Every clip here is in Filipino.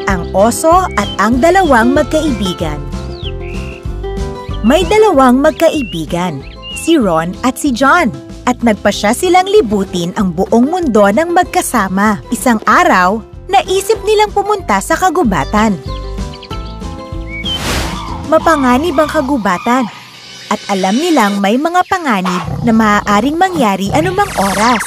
Ang oso at ang dalawang magkaibigan. May dalawang magkaibigan, si Ron at si John, at nagpasya silang libutin ang buong mundo ng magkasama. Isang araw, naisip nilang pumunta sa kagubatan. Mapanganib ang kagubatan, at alam nilang may mga panganib na maaaring mangyari anumang oras.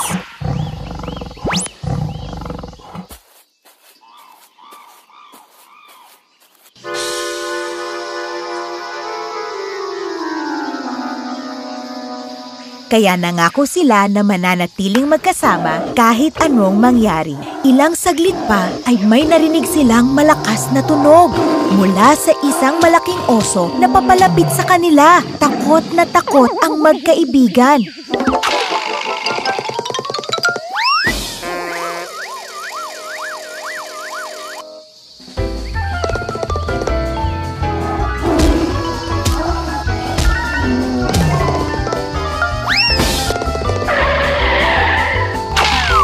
Kaya nangako sila na mananatiling magkasama kahit anong mangyari. Ilang saglit pa ay may narinig silang malakas na tunog mula sa isang malaking oso na papalapit sa kanila. Takot na takot ang magkaibigan.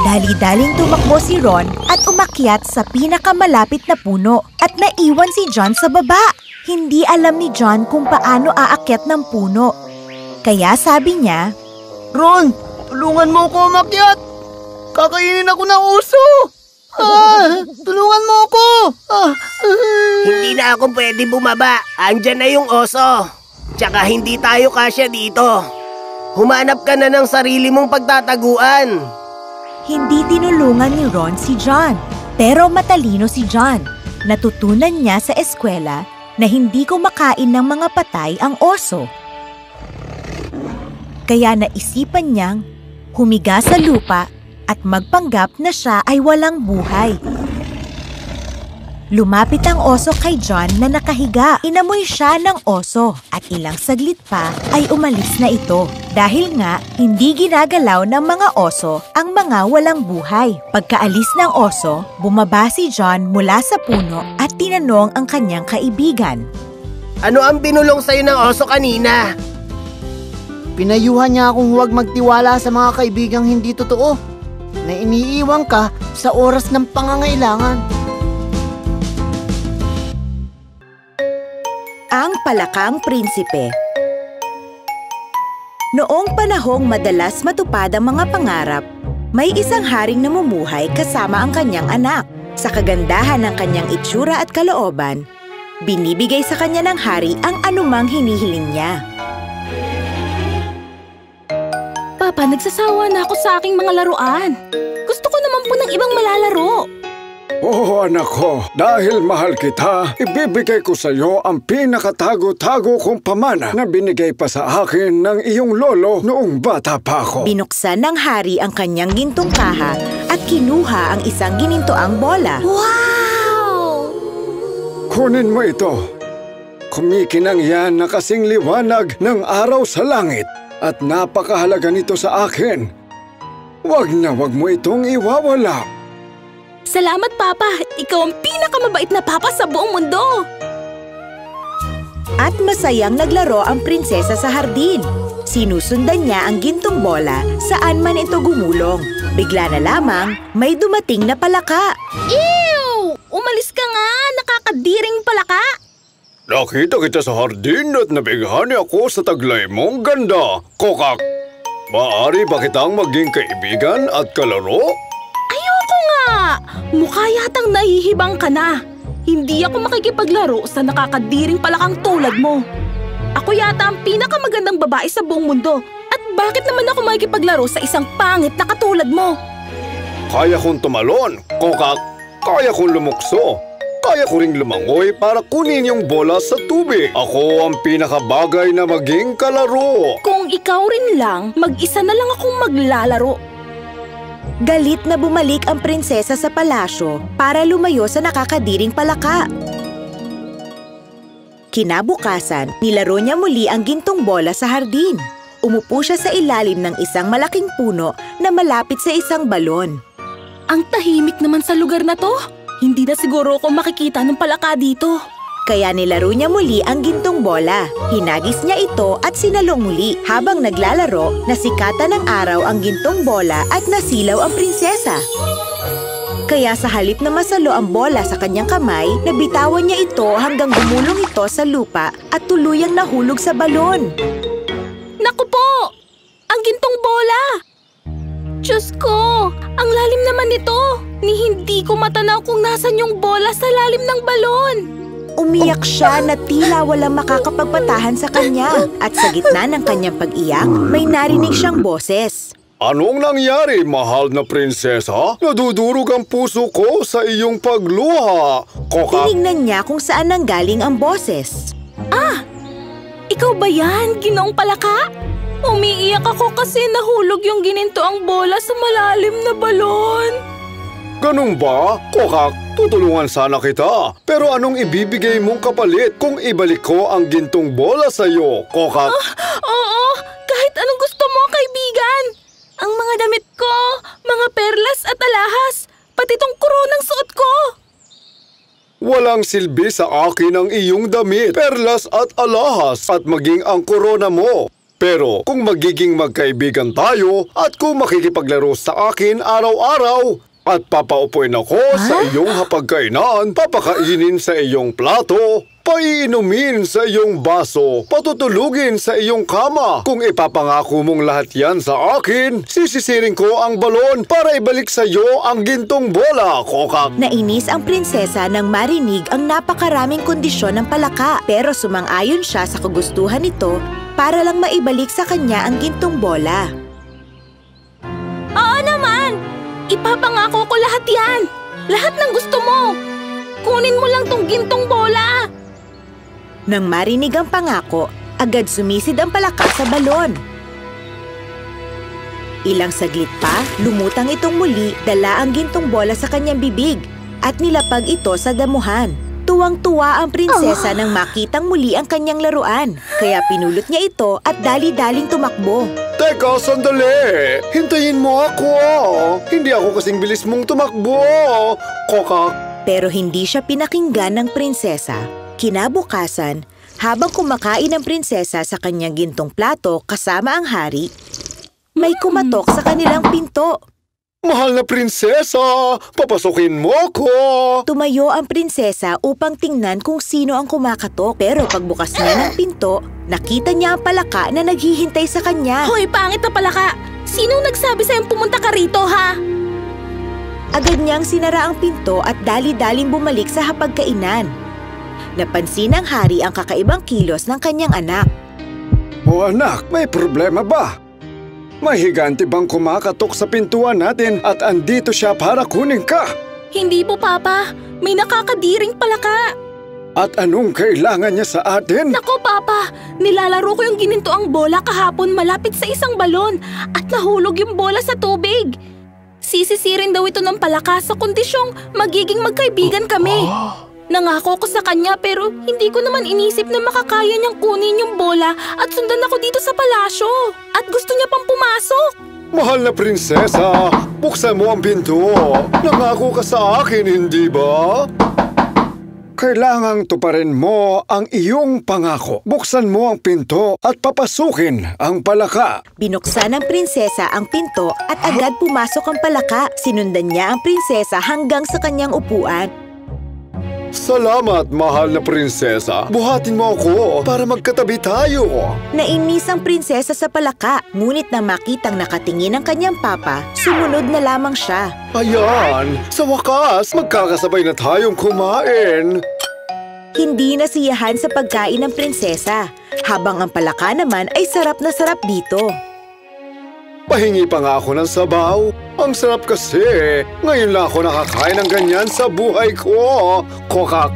Dali-daling tumakbo si Ron at umakyat sa pinakamalapit na puno at naiwan si John sa baba. Hindi alam ni John kung paano aakyat ng puno. Kaya sabi niya, Ron, tulungan mo ako umakyat! Kakainin ako ng uso! Tulungan mo ako! Hindi na ako pwede bumaba. Andyan na yung oso. Tsaka hindi tayo kasya dito. Humanap ka na ng sarili mong pagtataguan. Hindi tinulungan ni Ron si John. Pero matalino si John. Natutunan niya sa eskwela na hindi kumakain ng mga patay ang oso. Kaya naisipan niyang humiga sa lupa at magpanggap na siya ay walang buhay. Lumapit ang oso kay John na nakahiga. Inamoy siya ng oso at ilang saglit pa ay umalis na ito. Dahil nga, hindi ginagalaw ng mga oso ang mga walang buhay. Pagkaalis ng oso, bumaba si John mula sa puno at tinanong ang kanyang kaibigan. Ano ang binulong sa'yo ng oso kanina? Pinayuhan niya akong huwag magtiwala sa mga kaibigang hindi totoo, na iniiwan ka sa oras ng pangangailangan. Ang Palakang Prinsipe. Noong panahong madalas matupad ang mga pangarap, may isang haring namumuhay kasama ang kanyang anak. Sa kagandahan ng kanyang itsura at kalooban, binibigay sa kanya ng hari ang anumang hinihiling niya. Papa, nagsasawa na ako sa aking mga laruan. Gusto ko naman po ng ibang malalaro. Oo, anak ko. Dahil mahal kita, ibibigay ko sa iyo ang pinakatago-tago kong pamana na binigay pa sa akin ng iyong lolo noong bata pa ako. Binuksan ng hari ang kanyang gintong kaha at kinuha ang isang ginintoang bola. Wow! Kunin mo ito. Kumikinang yan na kasing liwanag ng araw sa langit at napakahalaga nito sa akin. Wag mo itong iwawala. Salamat, Papa! Ikaw ang pinakamabait na papa sa buong mundo! At masayang naglaro ang prinsesa sa hardin. Sinusundan niya ang gintong bola saan man ito gumulong. Bigla na lamang, may dumating na palaka. Ew! Umalis ka nga! Nakakadiring palaka! Nakita kita sa hardin at nabighani ako sa taglay mong ganda. Kokak! Maaari ba kitang maging kaibigan at kalaro? Ayoko nga! Mukha yatang nahihibang ka na. Hindi ako makikipaglaro sa nakakadiring palakang tulad mo. Ako yata ang pinakamagandang babae sa buong mundo. At bakit naman ako makikipaglaro sa isang pangit na katulad mo? Kaya kong tumalon, kokak. Kaya kong lumukso. Kaya ko ring lumangoy para kunin yung bola sa tubig. Ako ang pinakabagay na maging kalaro. Kung ikaw rin lang, mag-isa na lang akong maglalaro. Galit na bumalik ang prinsesa sa palasyo para lumayo sa nakakadiring palaka. Kinabukasan, nilaro niya muli ang gintong bola sa hardin. Umupo siya sa ilalim ng isang malaking puno na malapit sa isang balon. Ang tahimik naman sa lugar na to. Hindi na siguro ako makikita ng palaka dito. Kaya nilaro niya muli ang gintong bola. Hinagis niya ito at sinalong muli. Habang naglalaro, nasikatan ng araw ang gintong bola at nasilaw ang prinsesa. Kaya sa halip na masalo ang bola sa kanyang kamay, nabitawan niya ito hanggang gumulong ito sa lupa at tuluyang nahulog sa balon. Naku po! Ang gintong bola! Diyos ko! Ang lalim naman nito! Ni hindi ko matanaw kung nasan yung bola sa lalim ng balon. Umiyak siya na tila walang makakapagpatahan sa kanya. At sa gitna ng kanyang pag-iyak, may narinig siyang boses. Anong nangyari, mahal na prinsesa? Nadudurog ang puso ko sa iyong pagluha. Kokak! Tinignan niya kung saan nanggaling ang boses. Ikaw ba yan, Ginoong Palaka? Umiiyak ako kasi nahulog yung ginintoang bola sa malalim na balon. Ganun ba? Kokak, tutulungan sana kita. Pero anong ibibigay mong kapalit kung ibalik ko ang gintong bola sa'yo, Kokak? Oo, kahit anong gusto mo, kaibigan. Ang mga damit ko, mga perlas at alahas, pati tong koronang suot ko. Walang silbi sa akin ang iyong damit, perlas at alahas at maging ang korona mo. Pero kung magiging magkaibigan tayo at kung makikipaglaro sa akin araw-araw at papaupuin ako sa iyong hapagkainan, papakainin sa iyong plato, paiinumin sa iyong baso, patutulugin sa iyong kama. Kung ipapangako mong lahat yan sa akin, sisisiring ko ang balon para ibalik sa iyo ang gintong bola, Kokak. Nainis ang prinsesa nang marinig ang napakaraming kondisyon ng Palaka. Pero sumang-ayon siya sa kagustuhan nito para lang maibalik sa kanya ang gintong bola. Oo naman! Ipapangako ko lahat yan! Lahat ng gusto mo! Kunin mo lang tong gintong bola! Nang marinig ang pangako, agad sumisid ang Palaka sa balon. Ilang saglit pa, lumutang itong muli, dala ang gintong bola sa kanyang bibig at nilapag ito sa damuhan. Tuwang-tuwa ang prinsesa nang makitang muli ang kanyang laruan. Kaya pinulot niya ito at dali-daling tumakbo. Teka, sandali! Hintayin mo ako! Hindi ako kasing bilis mong tumakbo! Kokak! Pero hindi siya pinakinggan ng prinsesa. Kinabukasan, habang kumakain ang prinsesa sa kanyang gintong plato kasama ang hari, may kumatok sa kanilang pinto. Mahal na prinsesa! Papasukin mo ko! Tumayo ang prinsesa upang tingnan kung sino ang kumakatok. Pero pagbukas niya ng pinto, nakita niya ang Palaka na naghihintay sa kanya. Hoy, pangit na Palaka! Sinong nagsabi sa'yong pumunta ka rito, ha? Agad niyang sinara ang pinto at dali-daling bumalik sa hapagkainan. Napansin ng hari ang kakaibang kilos ng kanyang anak. O anak, may problema ba? May higante bang kumakatok sa pintuan natin at andito siya para kunin ka? Hindi po, Papa. May nakakadiring Palaka. At anong kailangan niya sa atin? Nako, Papa. Nilalaro ko yung ginintoang bola kahapon malapit sa isang balon at nahulog yung bola sa tubig. Sisisirin daw ito ng Palaka sa kondisyong magiging magkaibigan kami. Nangako ko sa kanya pero hindi ko naman inisip na makakaya niyang kunin yung bola at sundan ako dito sa palasyo. At gusto niya pang pumasok. Mahal na prinsesa, buksan mo ang pinto. Nangako ka sa akin, hindi ba? Kailangang tuparin mo ang iyong pangako. Buksan mo ang pinto at papasukin ang Palaka. Binuksan ng prinsesa ang pinto at agad pumasok ang Palaka. Sinundan niya ang prinsesa hanggang sa kanyang upuan. Salamat, mahal na prinsesa. Buhatin mo ako para magkatabi tayo. Nainis ang prinsesa sa Palaka, ngunit nang makitang nakatingin ang kanyang papa, sumunod na lamang siya. Ayan, sa wakas, magkakasabay na tayong kumain. Hindi nasiyahan sa pagkain ng prinsesa, habang ang Palaka naman ay sarap na sarap dito. Pahingi pa nga ako ng sabaw. Ang sarap kasi. Ngayon lang ako nakakain ng ganyan sa buhay ko. Kokak!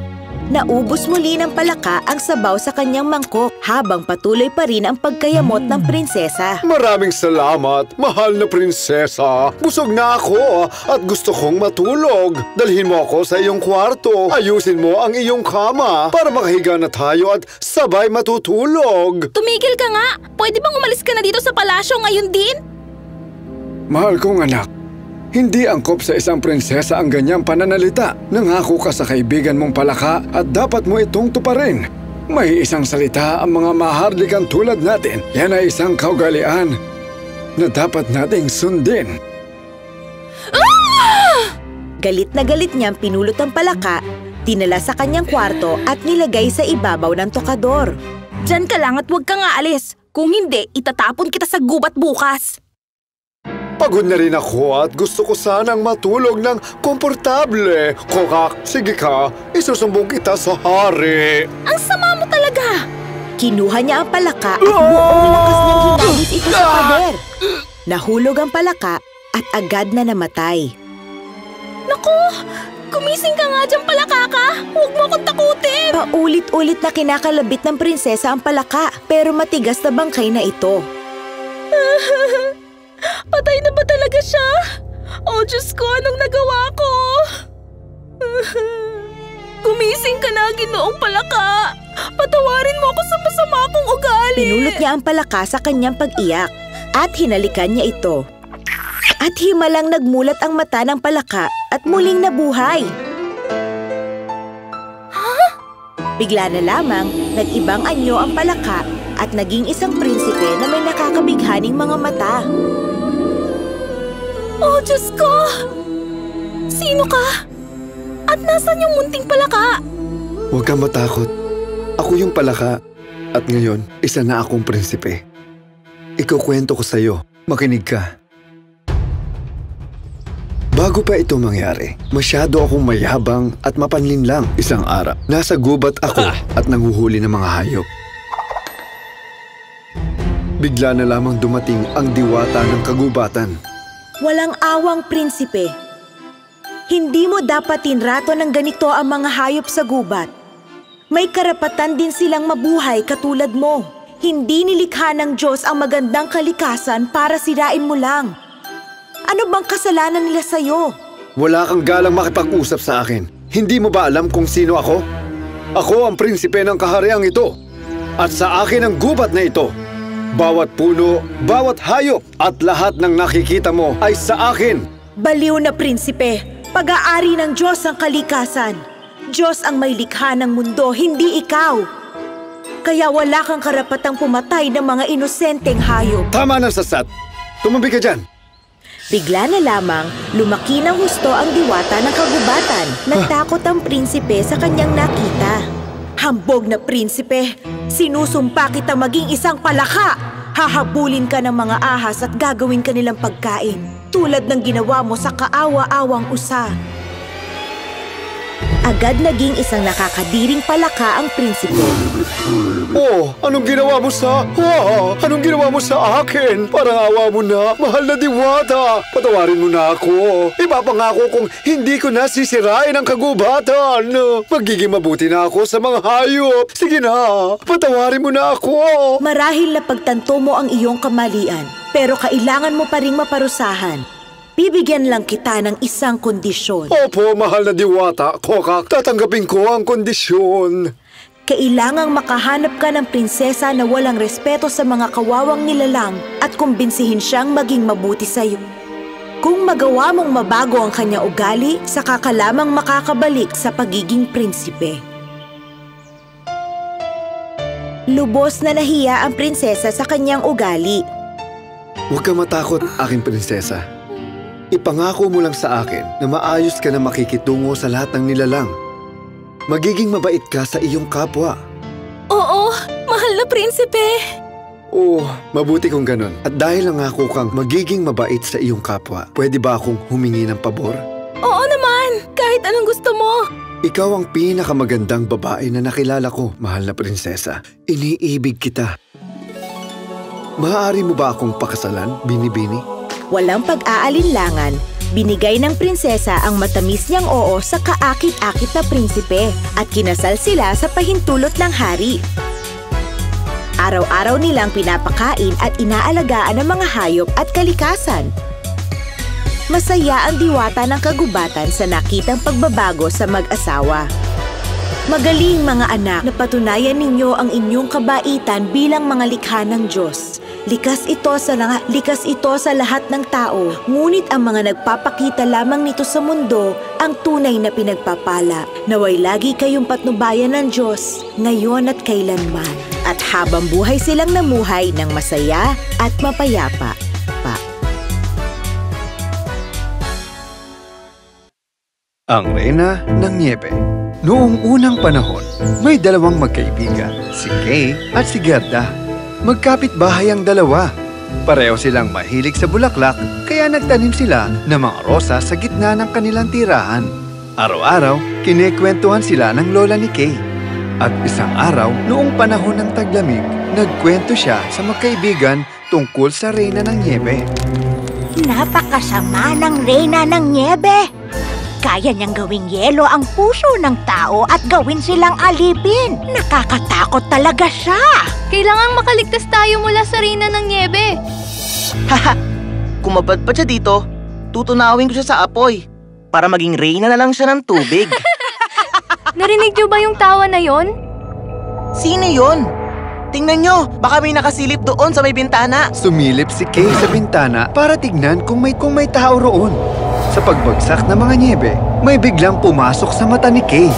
Naubos muli ng Palaka ang sabaw sa kanyang mangkok habang patuloy pa rin ang pagkayamot ng prinsesa. Maraming salamat, mahal na prinsesa. Busog na ako at gusto kong matulog. Dalhin mo ako sa iyong kwarto. Ayusin mo ang iyong kama para makahiga na tayo at sabay matutulog. Tumigil ka nga! Pwede bang umalis ka na dito sa palasyo ngayon din? Mahal kong anak, hindi angkop sa isang prinsesa ang ganyang pananalita. Nangako ka sa kaibigan mong Palaka at dapat mo itong tuparin. May isang salita ang mga maharlikang tulad natin. Yan ay isang kaugalian na dapat nating sundin. Galit na galit niyang pinulot ang palaka, dinala sa kanyang kwarto at nilagay sa ibabaw ng tokador. Diyan ka lang at huwag kang aalis. Kung hindi, itatapon kita sa gubat bukas. Pagod na rin ako at gusto ko sanang matulog ng komportable. Kokak, sige ka, isusumbong kita sa hari. Ang sama mo talaga! Kinuha niya ang palaka at buong lakas niyang hinagis ito sa pader. Nahulog ang palaka at agad na namatay. Naku! Gumising ka nga dyan, palakaka! Huwag mo akong takutin! Paulit-ulit na kinakalabit ng prinsesa ang palaka, pero matigas na bangkay na ito. Patay na ba talaga siya? Oh, Diyos ko, anong nagawa ko? Gumising ka na, Ginoong Palaka! Patawarin mo ako sa masama kong ugali! Pinulot niya ang palaka sa kanyang pag-iyak at hinalikan niya ito. At himalang nagmulat ang mata ng palaka at muling nabuhay. Bigla na lamang, nag-ibang anyo ang palaka at naging isang prinsipe na may nakakabighaning mga mata. Oh, Diyos ko! Sino ka? At nasan yung munting palaka? Huwag kang matakot. Ako yung palaka. At ngayon, isa na akong prinsipe. Ikukwento ko sa'yo. Makinig ka. Bago pa ito mangyari, masyado akong mayabang at mapanlinlang. Isang araw, nasa gubat ako at nanguhuli ng mga hayop. Bigla na lamang dumating ang diwata ng kagubatan. Walang awang prinsipe. Hindi mo dapat tinrato ng ganito ang mga hayop sa gubat. May karapatan din silang mabuhay katulad mo. Hindi nilikha ng Diyos ang magandang kalikasan para sirain mo lang. Ano bang kasalanan nila sa'yo? Wala kang galang makipag-usap sa akin. Hindi mo ba alam kung sino ako? Ako ang prinsipe ng kahariang ito. At sa akin ang gubat na ito. Bawat puno, bawat hayop at lahat ng nakikita mo ay sa akin. Baliw na prinsipe, pag-aari ng Diyos ang kalikasan. Diyos ang may likha ng mundo, hindi ikaw. Kaya wala kang karapatang pumatay ng mga inosenteng hayop. Tama na, Sasat. Tumabi ka dyan. Bigla na lamang, lumaki ng husto ang diwata ng kagubatan. Natakot ang prinsipe sa kanyang nakita. Hambog na prinsipe, sinusumpa kita maging isang palaka. Hahabulin ka ng mga ahas at gagawin ka nilang pagkain, tulad ng ginawa mo sa kaawa-awang usa. Agad naging isang nakakadiring palaka ang prinsipe. Oh, anong ginawa mo sa... anong ginawa mo sa akin? Parang awa mo na, mahal na diwata. Patawarin mo na ako. Ipapangako kong hindi ko na sisirain ang kagubatan. Magiging mabuti na ako sa mga hayop. Sige na, patawarin mo na ako. Marahil na pagtanto mo ang iyong kamalian, pero kailangan mo pa ring maparusahan. Bibigyan lang kita ng isang kondisyon. Opo, mahal na diwata. Kokak, tatanggapin ko ang kondisyon. Kailangang makahanap ka ng prinsesa na walang respeto sa mga kawawang nilalang at kumbinsihin siyang maging mabuti sa'yo. Kung magawa mong mabago ang kanyang ugali, saka ka lamang makakabalik sa pagiging prinsipe. Lubos na nahiya ang prinsesa sa kanyang ugali. Huwag kang matakot, aking prinsesa. Ipangako mo lang sa akin na maayos ka na makikitungo sa lahat ng nilalang. Magiging mabait ka sa iyong kapwa. Oo, mahal na prinsipe. Oh, mabuti kung ganun. At dahil nangako kang magiging mabait sa iyong kapwa, pwede ba akong humingi ng pabor? Oo naman, kahit anong gusto mo. Ikaw ang pinakamagandang babae na nakilala ko, mahal na prinsesa. Iniibig kita. Maaari mo ba akong pakasalan, Binibini? Walang pag-aalinlangan, binigay ng prinsesa ang matamis niyang oo sa kaakit-akit na prinsipe at kinasal sila sa pahintulot ng hari. Araw-araw nilang pinapakain at inaalagaan ang mga hayop at kalikasan. Masaya ang diwata ng kagubatan sa nakitang pagbabago sa mag-asawa. Magaling mga anak, napatunayan ninyo ang inyong kabaitan bilang mga likha ng Diyos. Likas ito sa lahat ng tao, ngunit ang mga nagpapakita lamang nito sa mundo ang tunay na pinagpapala. Naway lagi kayong patnubayan ng Diyos, ngayon at kailanman. At habang buhay silang namuhay ng masaya at mapayapa. Ang Reyna ng Niebe. Noong unang panahon, may dalawang magkaibigan, si Kay at si Gerda. Magkapit-bahay ang dalawa. Pareho silang mahilig sa bulaklak, kaya nagtanim sila ng mga rosa sa gitna ng kanilang tirahan. Araw-araw, kinekwentuhan sila ng lola ni Kay. At isang araw, noong panahon ng taglamig, nagkwento siya sa magkaibigan tungkol sa Reyna ng Niebe. Napakasama ng Reyna ng Niebe. Kaya niyang gawing yelo ang puso ng tao at gawin silang alipin. Nakakatakot talaga siya. Kailangang makaligtas tayo mula sa Reyna ng Niebe. Haha! Kumabad pa siya dito, tutunawin ko siya sa apoy para maging reyna na lang siya ng tubig. Narinig niyo ba yung tawa na yon? Sino yon? Tingnan nyo, baka may nakasilip doon sa may bintana. Sumilip si Kay sa bintana para tignan kung may tao roon. Sa pagbagsak ng mga niebe, may biglang pumasok sa mata ni Kay.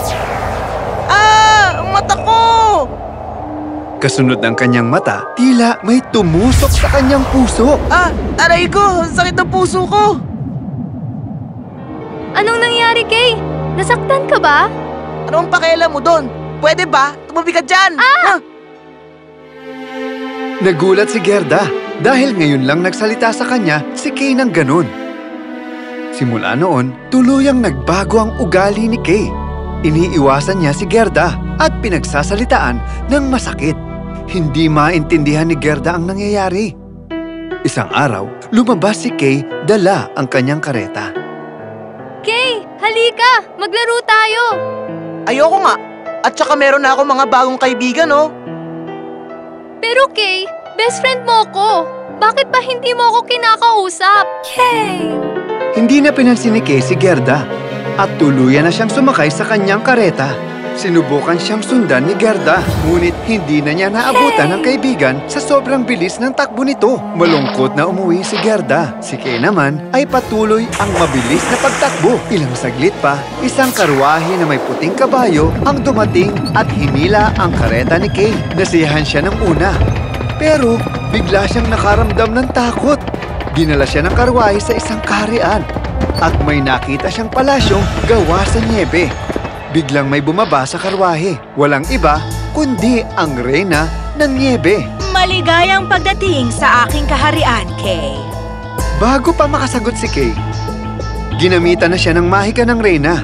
Ah! Mata ko! Kasunod ng kanyang mata, tila may tumusok sa kanyang puso. Ah! Aray ko! Sakit ang puso ko! Anong nangyari, Kay? Nasaktan ka ba? Anong pakialam mo doon? Pwede ba? Tumabi ka dyan! Ah! Nagulat si Gerda dahil ngayon lang nagsalita sa kanya si Kay ng ganun. Simula noon, tuluyang nagbago ang ugali ni Kay. Iniiwasan niya si Gerda at pinagsasalitaan ng masakit. Hindi maintindihan ni Gerda ang nangyayari. Isang araw, lumabas si Kay dala ang kanyang kareta. Kay, halika! Maglaro tayo! Ayoko nga! At saka meron na ako mga bagong kaibigan, oh! Pero Kay, best friend mo ko. Bakit ba hindi mo ako kinakausap? Kay! Hindi na pinansin ni Kay si Gerda at tuluyan na siyang sumakay sa kanyang kareta. Sinubukan siyang sundan ni Gerda, ngunit hindi na niya naabutan ng kaibigan sa sobrang bilis ng takbo nito. Malungkot na umuwi si Gerda. Si Kay naman ay patuloy ang mabilis na pagtakbo. Ilang saglit pa, isang karwahe na may puting kabayo ang dumating at hinila ang kareta ni Kay. Nasiyahan siya ng una, pero bigla siyang nakaramdam ng takot. Dinala siya ng karwahe sa isang kaharian at may nakita siyang palasyong gawa sa niebe. Biglang may bumaba sa karwahe. Walang iba kundi ang Reyna ng Niebe. Maligayang pagdating sa aking kaharian, Kay. Bago pa makasagot si Kay, ginamitan na siya ng mahika ng Reyna.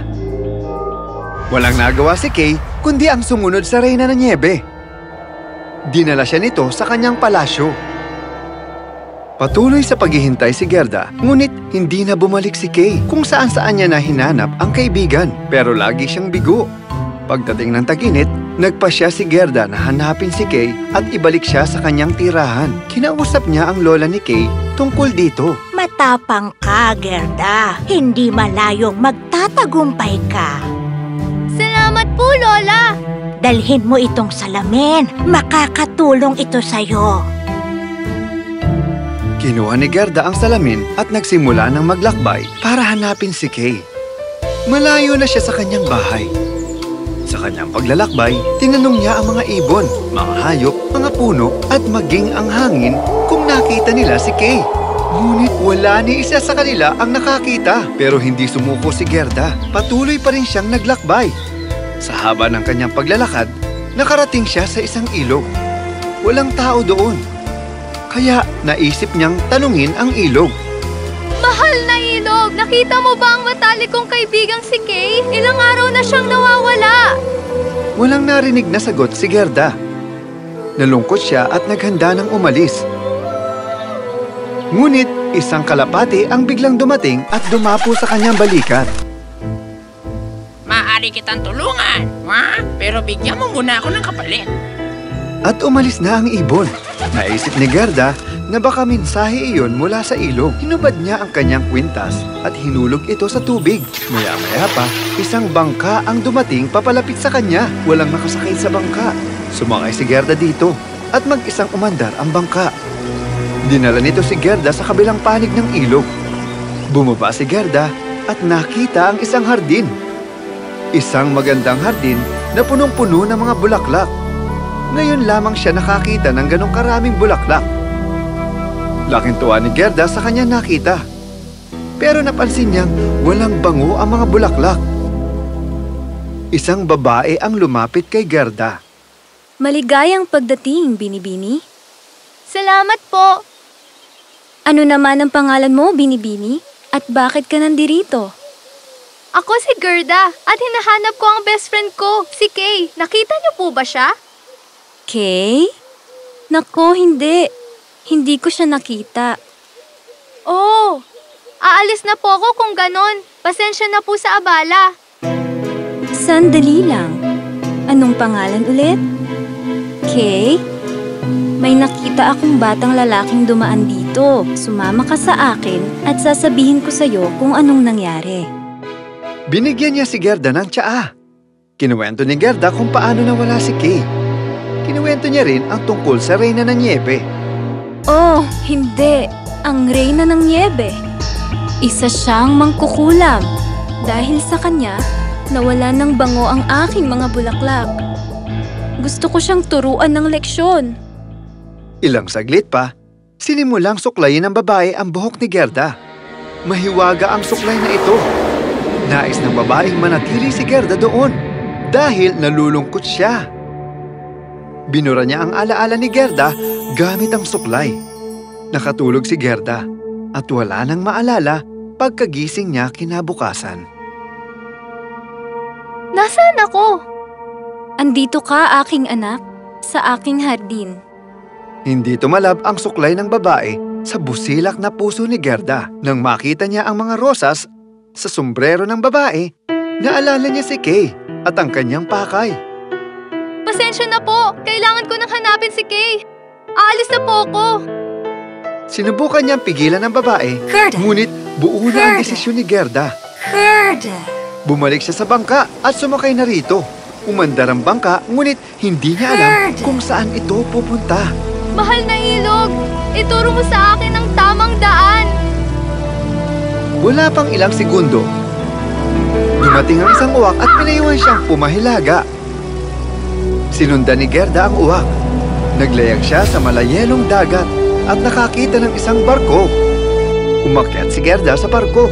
Walang nagawa si Kay kundi ang sumunod sa Reyna ng Niebe. Dinala siya nito sa kanyang palasyo. Patuloy sa paghihintay si Gerda, ngunit hindi na bumalik si Kay kung saan-saan niya na hinanap ang kaibigan, pero lagi siyang bigo. Pagdating ng tag-init, nagpasya si Gerda na hanapin si Kay at ibalik siya sa kanyang tirahan. Kinausap niya ang lola ni Kay tungkol dito. Matapang ka, Gerda. Hindi malayong magtatagumpay ka. Salamat po, Lola! Dalhin mo itong salamin. Makakatulong ito sa'yo. Kinuha ni Gerda ang salamin at nagsimula ng maglakbay para hanapin si Kay. Malayo na siya sa kanyang bahay. Sa kanyang paglalakbay, tinanong niya ang mga ibon, mga hayop, mga puno at maging ang hangin kung nakita nila si Kay. Ngunit wala ni isa sa kanila ang nakakita. Pero hindi sumuko si Gerda. Patuloy pa rin siyang naglakbay. Sa haba ng kanyang paglalakad, nakarating siya sa isang ilog. Walang tao doon. Kaya naisip niyang tanungin ang ilog. Mahal na ilog! Nakita mo ba ang matalik kong kaibigang si Kay? Ilang araw na siyang nawawala. Walang narinig na sagot si Gerda. Nalungkot siya at naghanda ng umalis. Ngunit isang kalapati ang biglang dumating at dumapo sa kanyang balikat. Maaari kitang tulungan, ha? Pero bigyan mo muna ako ng kapalit. At umalis na ang ibon. Naisip ni Gerda na baka mensahe iyon mula sa ilog. Hinubad niya ang kanyang kwintas at hinulog ito sa tubig. Maya-maya pa, isang bangka ang dumating papalapit sa kanya. Walang nakasakay sa bangka. Sumakay si Gerda dito at mag-isang umandar ang bangka. Dinala nito si Gerda sa kabilang panig ng ilog. Bumaba si Gerda at nakita ang isang hardin. Isang magandang hardin na punong-puno ng mga bulaklak. Ngayon lamang siya nakakita ng ganong karaming bulaklak. Laking tuwa ni Gerda sa kanyang nakita. Pero napansin niyang walang bango ang mga bulaklak. Isang babae ang lumapit kay Gerda. Maligayang pagdating, Binibini. Salamat po. Ano naman ang pangalan mo, Binibini? At bakit ka nandirito? Ako si Gerda at hinahanap ko ang best friend ko, si Kay. Nakita niyo po ba siya? Kay? Nako, hindi. Hindi ko siya nakita. Oh, aalis na po ako kung ganon. Pasensya na po sa abala. Sandali lang. Anong pangalan ulit? Kay? May nakita akong batang lalaking dumaan dito. Sumama ka sa akin at sasabihin ko sa'yo kung anong nangyari. Binigyan niya si Gerda ng tsaa. Kinuwento ni Gerda kung paano nawala si Kay. Kinuwento niya rin ang tungkol sa Reyna ng Niebe. Oh, hindi. Ang Reyna ng Niebe. Isa siyang mangkukulam. Dahil sa kanya, nawala ng bango ang aking mga bulaklak. Gusto ko siyang turuan ng leksyon. Ilang saglit pa, sinimulang suklayin ng babae ang buhok ni Gerda. Mahiwaga ang suklay na ito. Nais ng babaeng manatili si Gerda doon dahil nalulungkot siya. Binura niya ang alaala ni Gerda gamit ang suklay. Nakatulog si Gerda at wala nang maalala pagkagising niya kinabukasan. Nasaan ako? Andito ka, aking anak, sa aking hardin. Hindi tumalab ang suklay ng babae sa busilak na puso ni Gerda. Nang makita niya ang mga rosas sa sombrero ng babae, naalala niya si Kay at ang kanyang pakay. Pasensya na po. Kailangan ko nang hanapin si Kay. Aalis na po ako. Sinubukan niyang pigilan ng babae, ngunit buo na ang desisyon ni Gerda. Bumalik siya sa bangka at sumakay na rito. Umandar ang bangka, ngunit hindi niya alam kung saan ito pupunta. Mahal na ilog, ituro mo sa akin ang tamang daan. Wala pang ilang segundo. Dumating ang isang uwak at pinayuhan siyang pumahilaga. Sinundan ni Gerda ang uwak. Naglayag siya sa malayelong dagat at nakakita ng isang barko. Umakyat si Gerda sa barko.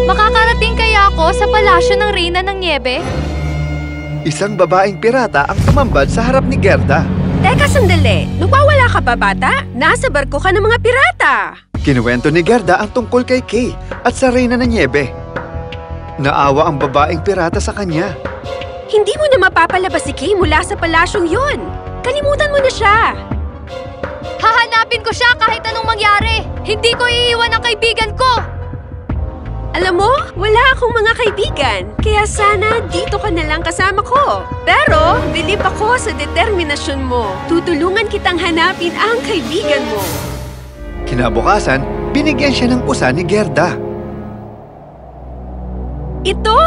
Makakarating kaya ako sa palasyo ng Reyna ng Niebe? Isang babaeng pirata ang tumambad sa harap ni Gerda. Teka sandali, nagwawala ka ba bata? Nasa barko ka ng mga pirata. Kinuwento ni Gerda ang tungkol kay Kay at sa Reyna ng Niebe. Naawa ang babaeng pirata sa kanya. Hindi mo na mapapalabas si Kay mula sa palasyong yun. Kalimutan mo na siya. Hahanapin ko siya kahit anong mangyari. Hindi ko iiwan ang kaibigan ko. Alam mo, wala akong mga kaibigan. Kaya sana dito ka na lang kasama ko. Pero, bilib ako sa determinasyon mo. Tutulungan kitang hanapin ang kaibigan mo. Kinabukasan, binigyan siya ng usa ni Gerda. Ito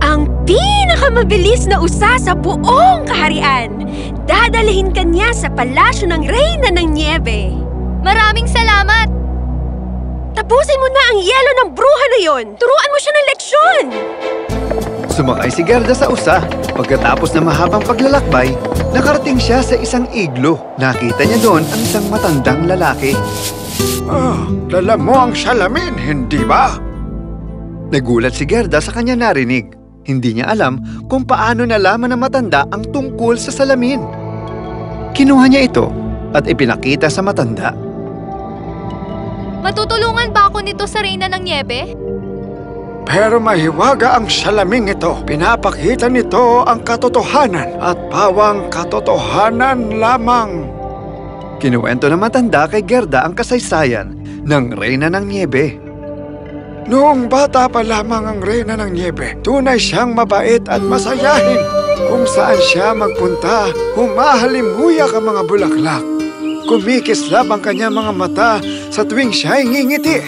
ang pinakamabilis na usa sa buong kaharian. Dadalhin ka niya sa palasyo ng Reyna ng Niebe. Maraming salamat! Tapusin mo na ang yelo ng bruha na yon! Turuan mo siya ng leksyon! Sumakay si Gerda sa usa. Pagkatapos ng mahabang paglalakbay, nakarating siya sa isang iglo. Nakita niya doon ang isang matandang lalaki. Dala mo ang salamin, hindi ba? Nagulat si Gerda sa kanya narinig. Hindi niya alam kung paano nalaman ng matanda ang tungkol sa salamin. Kinuha niya ito at ipinakita sa matanda. Matutulungan ba ako nito sa Reyna ng Niebe? Pero mahiwaga ang salaming ito. Pinapakita nito ang katotohanan at pawang katotohanan lamang. Kinuwento ng matanda kay Gerda ang kasaysayan ng Reyna ng Niebe. Noong bata pa lamang ang Reyna ng Niebe, tunay siyang mabait at masayahin. Kung saan siya magpunta, humahalimuyak ang mga bulaklak. Kumikislap ang kanyang mga mata sa tuwing siya'y ngingiti.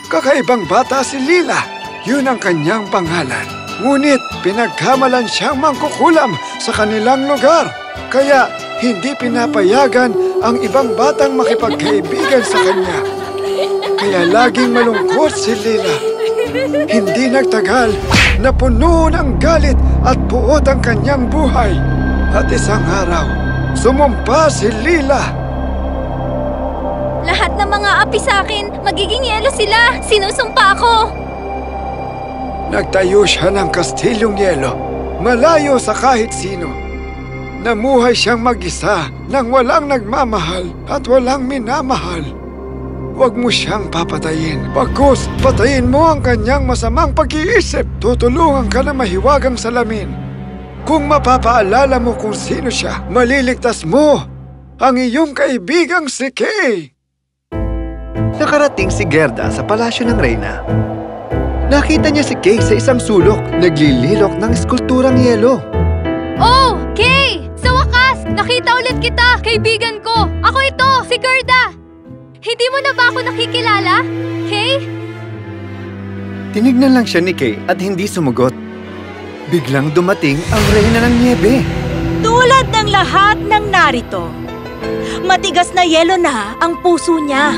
Kakaibang bata si Lila, yun ang kanyang pangalan. Ngunit pinagkamalan siyang mangkukulam sa kanilang lugar. Kaya hindi pinapayagan ang ibang batang makipagkaibigan sa kanya. Kaya laging malungkot si Lila. Hindi nagtagal na puno ng galit at puot ang kanyang buhay. At isang araw, sumumpa si Lila. Lahat ng mga api sa akin, magiging yelo sila. Sinusumpa ako. Nagtayo siya ng kastilyong yelo malayo sa kahit sino. Namuhay siyang mag-isa nang walang nagmamahal at walang minamahal. Huwag mo siyang papatayin. Bagkus, patayin mo ang kanyang masamang pag-iisip. Tutulungan ka na mahiwagang salamin. Kung mapapaalala mo kung sino siya, maliligtas mo ang iyong kaibigang si Kay. Nakarating si Gerda sa palasyo ng Reyna. Nakita niya si Kay sa isang sulok, naglililok ng eskulturang yelo. Oh, Kay! Sa wakas, nakita ulit kita, kaibigan ko. Ako ito, si Gerda. Hindi mo na ba ako nakikilala, Kay? Tinignan lang siya ni Kay at hindi sumugot. Biglang dumating ang Reyna ng Niebe. Tulad ng lahat ng narito, matigas na yelo na ang puso niya.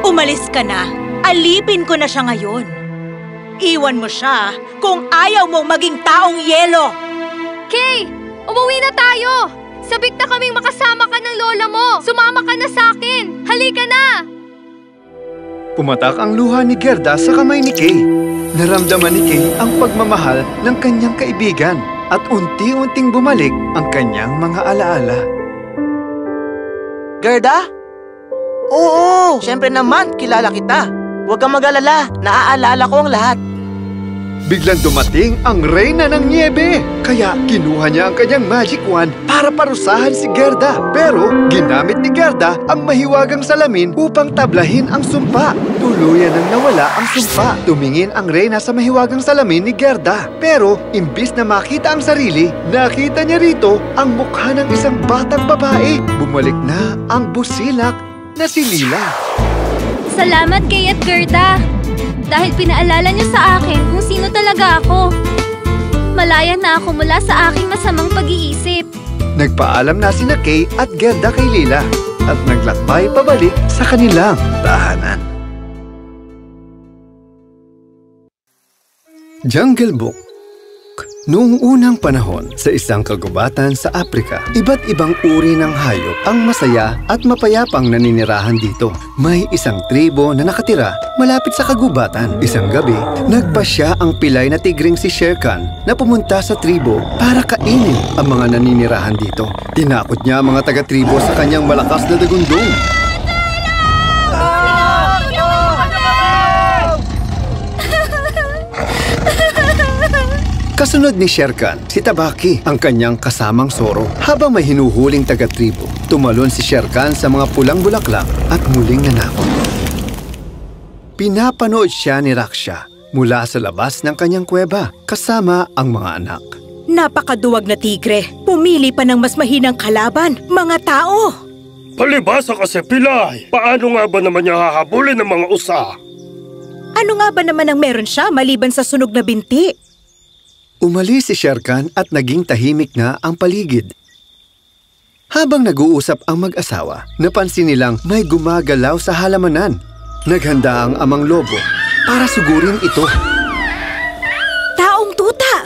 Umalis ka na. Alipin ko na siya ngayon. Iwan mo siya kung ayaw mong maging taong yelo. Kay, umuwi na tayo! Sabik na kaming makasama ka ng lola mo! Sumama ka na sa akin! Halika na! Pumatak ang luha ni Gerda sa kamay ni Kay. Naramdaman ni Kay ang pagmamahal ng kanyang kaibigan at unti-unting bumalik ang kanyang mga alaala. Gerda? Oo, syempre naman, kilala kita. Huwag kang mag-alala, naaalala ko ang lahat. Biglang dumating ang Reyna ng Niebe. Kaya kinuha niya ang kanyang magic wand para parusahan si Gerda. Pero ginamit ni Gerda ang mahiwagang salamin upang tablahin ang sumpa. Tuluyan nang nawala ang sumpa. Tumingin ang Reyna sa mahiwagang salamin ni Gerda. Pero imbis na makita ang sarili, nakita niya rito ang mukha ng isang batang babae. Bumalik na ang busilak na si Lila. Salamat Kay at Gerda. Dahil pinaalala niyo sa akin kung sino talaga ako. Malaya na ako mula sa aking masamang pag-iisip. Nagpaalam na sina Kay at Gerda kay Lila at naglakbay pabalik sa kanilang tahanan. Jungle Book. Noong unang panahon sa isang kagubatan sa Afrika, iba't ibang uri ng hayop ang masaya at mapayapang naninirahan dito. May isang tribo na nakatira malapit sa kagubatan. Isang gabi, nagpasya ang pilay na tigring si Shere Khan na pumunta sa tribo para kainin ang mga naninirahan dito. Tinakot niya ang mga taga-tribo sa kanyang malakas na dagundong. Kasunod ni Shere Khan, si Tabaki, ang kanyang kasamang Soro. Habang may hinuhuling taga-tribo, tumalon si Shere Khan sa mga pulang bulaklak at muling nanakot. Pinapanood siya ni Raksha mula sa labas ng kanyang kuweba kasama ang mga anak. Napakaduwag na tigre. Pumili pa ng mas mahinang kalaban, mga tao. Palibasa kasi pilay. Paano nga ba naman niya hahabulin ng mga usa? Ano nga ba naman ang meron siya maliban sa sunog na binti? Umalis si Shere Khan at naging tahimik na ang paligid. Habang nag-uusap ang mag-asawa, napansin nilang may gumagalaw sa halamanan. Naghanda ang amang lobo para sugurin ito. Taong tuta!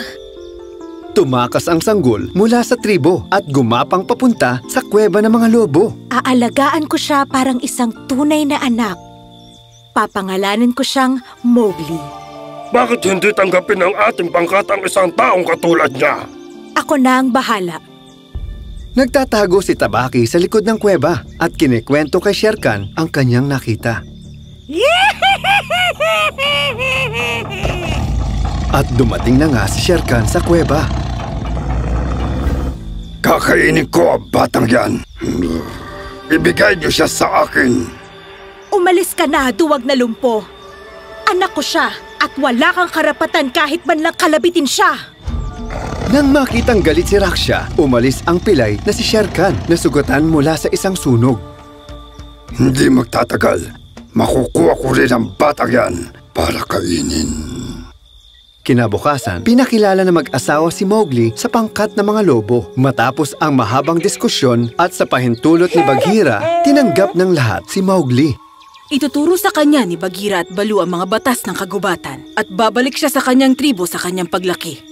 Tumakas ang sanggol mula sa tribo at gumapang papunta sa kuweba ng mga lobo. Aalagaan ko siya parang isang tunay na anak. Papangalanan ko siyang Mowgli. Bakit hindi tanggapin ng ating pangkat ang isang taong katulad niya? Ako na ang bahala. Nagtatago si Tabaki sa likod ng kuweba at kinikwento kay Shere Khan ang kanyang nakita. At dumating na nga si Shere Khan sa kuweba. Kakainin ko ang batang yan. Ibigay niyo siya sa akin. Umalis ka na, duwag na lumpo. Anak ko siya. At wala kang karapatan kahit man lang kalabitin siya. Nang makitang galit si Raksha, umalis ang pilay na si Shere Khan na sugatan mula sa isang sunog. Hindi magtatagal. Makukuha ko rin ang batang yan para kainin. Kinabukasan, pinakilala na mag-asawa si Mowgli sa pangkat ng mga lobo. Matapos ang mahabang diskusyon at sa pahintulot ni Bagheera, tinanggap ng lahat si Mowgli. Ituturo sa kanya ni Bagheera at Baloo ang mga batas ng kagubatan at babalik siya sa kanyang tribo sa kanyang paglaki.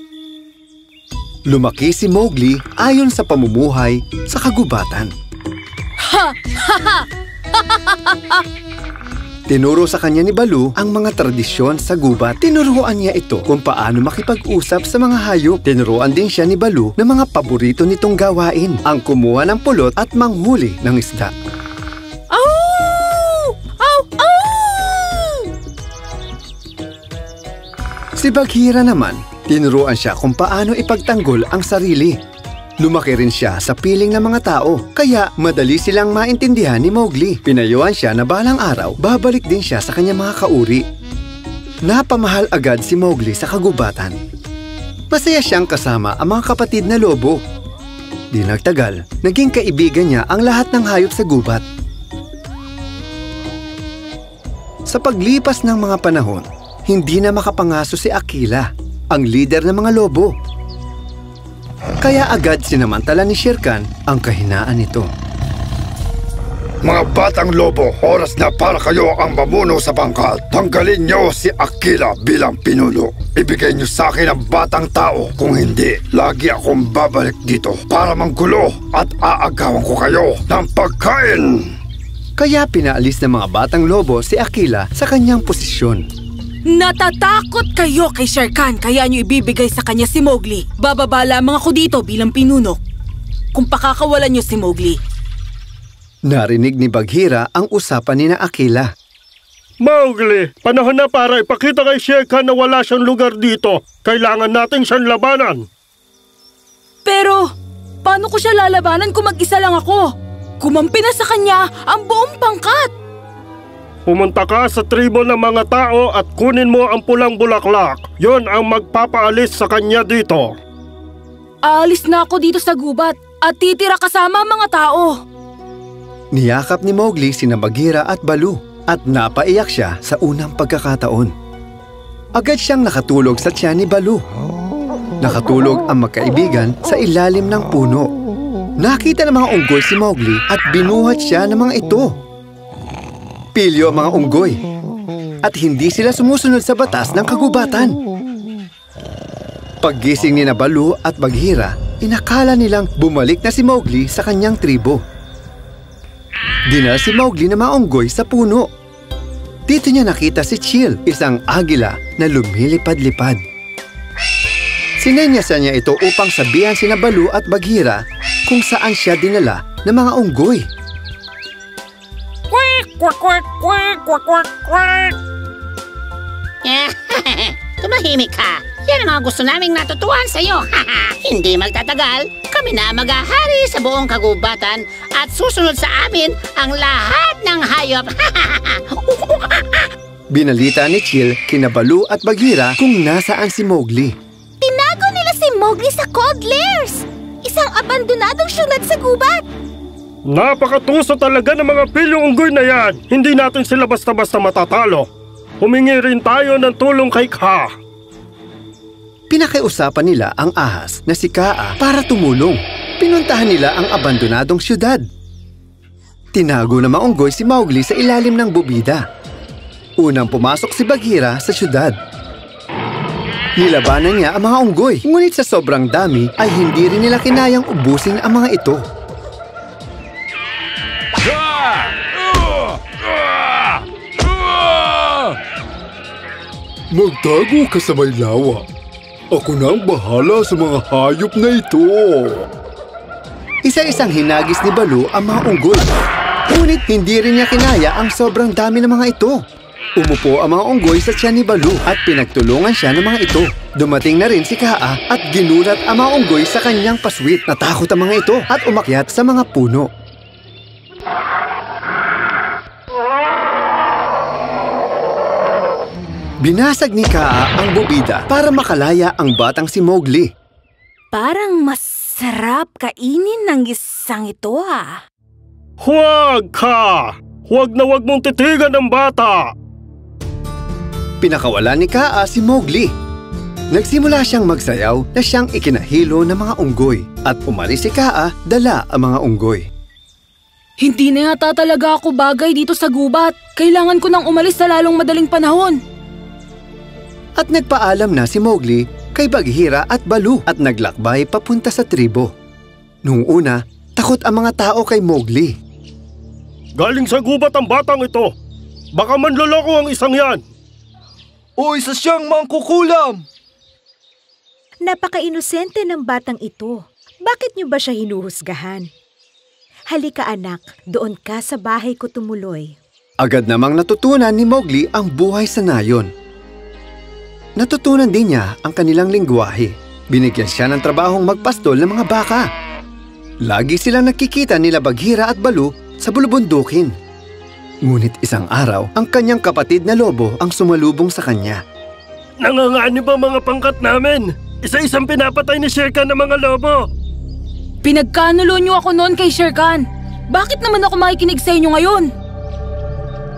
Lumaki si Mowgli ayon sa pamumuhay sa kagubatan. Ha! Ha! Ha! Tinuro sa kanya ni Baloo ang mga tradisyon sa gubat. Tinuruan niya ito kung paano makipag-usap sa mga hayop. Tinuruan din siya ni Baloo ng mga paborito nitong gawain, ang kumuha ng pulot at manghuli ng isda. Au! Au! Au! Si Bagheera naman, tinuruan siya kung paano ipagtanggol ang sarili. Lumaki rin siya sa piling ng mga tao, kaya madali silang maintindihan ni Mowgli. Pinayuhan siya na balang araw, babalik din siya sa kanyang mga kauri. Napamahal agad si Mowgli sa kagubatan. Masaya siyang kasama ang mga kapatid na lobo. Di nagtagal, naging kaibigan niya ang lahat ng hayop sa gubat. Sa paglipas ng mga panahon, hindi na makapangaso si Akela, ang leader ng mga lobo. Kaya agad sinamantala ni Shere Khan ang kahinaan nito. Mga batang lobo, oras na para kayo ang mamuno sa pangkat. Tanggalin niyo si Akela bilang pinuno. Ibigay niyo sa akin ang batang tao. Kung hindi, lagi akong babalik dito para manggulo at aagawan ko kayo ng pagkain. Kaya pinaalis ng mga batang lobo si Akela sa kanyang posisyon. Natatakot kayo kay Shere Khan, kaya nyo ibibigay sa kanya si Mowgli. Bababa lamang ako dito bilang pinuno kung pakakawalan nyo si Mowgli. Narinig ni Bagheera ang usapan ni na Akela. Mowgli, panahon na para ipakita kay Shere Khan na wala siyang lugar dito. Kailangan natin siyang labanan. Pero, paano ko siya lalabanan kung mag-isa lang ako? Kumampi na sa kanya ang buong pangkat. Pumunta ka sa tribo ng mga tao at kunin mo ang pulang bulaklak. Yon ang magpapaalis sa kanya dito. Aalis na ako dito sa gubat at titira kasama ang mga tao. Niyakap ni Mowgli sina Bagheera at Baloo at napaiyak siya sa unang pagkakataon. Agad siyang nakatulog sa tiyan ni Baloo. Nakatulog ang magkaibigan sa ilalim ng puno. Nakita ng mga unggoy si Mowgli at binuhat siya ng mga ito. Pilyo ang mga unggoy at hindi sila sumusunod sa batas ng kagubatan. Paggising ni Baloo at Bagheera, inakala nilang bumalik na si Mowgli sa kanyang tribo. Dinala si Mowgli ng mga unggoy sa puno. Dito niya nakita si Chill, isang agila na lumilipad-lipad. Sinenyasan niya ito upang sabihan sina Baloo at Bagheera kung saan siya dinala ng mga unggoy. Quack, quack, quack, quack, quack, quack. Tumahimik ka. Yan ang mga gusto naming natutuhan sa'yo. Hindi magtatagal, kami na maghahari sa buong kagubatan at susunod sa amin ang lahat ng hayop. Binalita ni Chill kina Baloo at Bagheera kung nasaan si Mowgli. Tinago nila si Mowgli sa Cold Lairs, isang abandonadong syudad sa gubat. Napakatuso talaga ng mga pilyong unggoy na yan. Hindi natin sila basta-basta matatalo. Humingi rin tayo ng tulong kay Kaa. Pinakiusapan nila ang ahas na si Kaa para tumulong. Pinuntahan nila ang abandonadong syudad. Tinago ng mga unggoy si Mowgli sa ilalim ng bubida. Unang pumasok si Bagheera sa syudad. Nilabanan niya ang mga unggoy, ngunit sa sobrang dami ay hindi rin nila kinayang ubusin ang mga ito. Magtago ka sa may lawa. Ako na ang bahala sa mga hayop na ito. Isa-isang hinagis ni Baloo ang mga unggoy. Ngunit hindi rin niya kinaya ang sobrang dami ng mga ito. Umupo ang mga unggoy sa tiyan ni Baloo at pinagtulungan siya ng mga ito. Dumating na rin si Kaa at ginulat ang mga unggoy sa kanyang paswit. Natakot ang mga ito at umakyat sa mga puno. Binasag ni Kaa ang bubida para makalaya ang batang si Mowgli. Parang masarap kainin ng gisang ito ha. Huwag ka! Huwag na huwag mong titigan ng bata! Pinakawalan ni Kaa si Mowgli. Nagsimula siyang magsayaw na siyang ikinahilo ng mga unggoy at umalis si Kaa dala ang mga unggoy. Hindi na yata talaga ako bagay dito sa gubat. Kailangan ko nang umalis sa lalong madaling panahon. At nagpaalam na si Mowgli kay Bagheera at Baloo at naglakbay papunta sa tribo. Noong una, takot ang mga tao kay Mowgli. Galing sa gubat ang batang ito. Baka manloloko ang isang yan. O isa siyang mangkukulam. Napaka-inosente ng batang ito. Bakit niyo ba siya hinuhusgahan? Halika anak, doon ka sa bahay ko tumuloy. Agad namang natutunan ni Mowgli ang buhay sa nayon. Natutunan din niya ang kanilang lingwahe. Binigyan siya ng trabahong magpastol ng mga baka. Lagi silang nakikita nila Bagheera at Baloo sa bulubundukin. Ngunit isang araw, ang kanyang kapatid na lobo ang sumalubong sa kanya. Nanganganib ang mga pangkat namin. Isa-isang pinapatay ni Shere Khan ng mga lobo. Pinagkanulo niyo ako noon kay Shere Khan. Bakit naman ako makikinig sa inyo ngayon?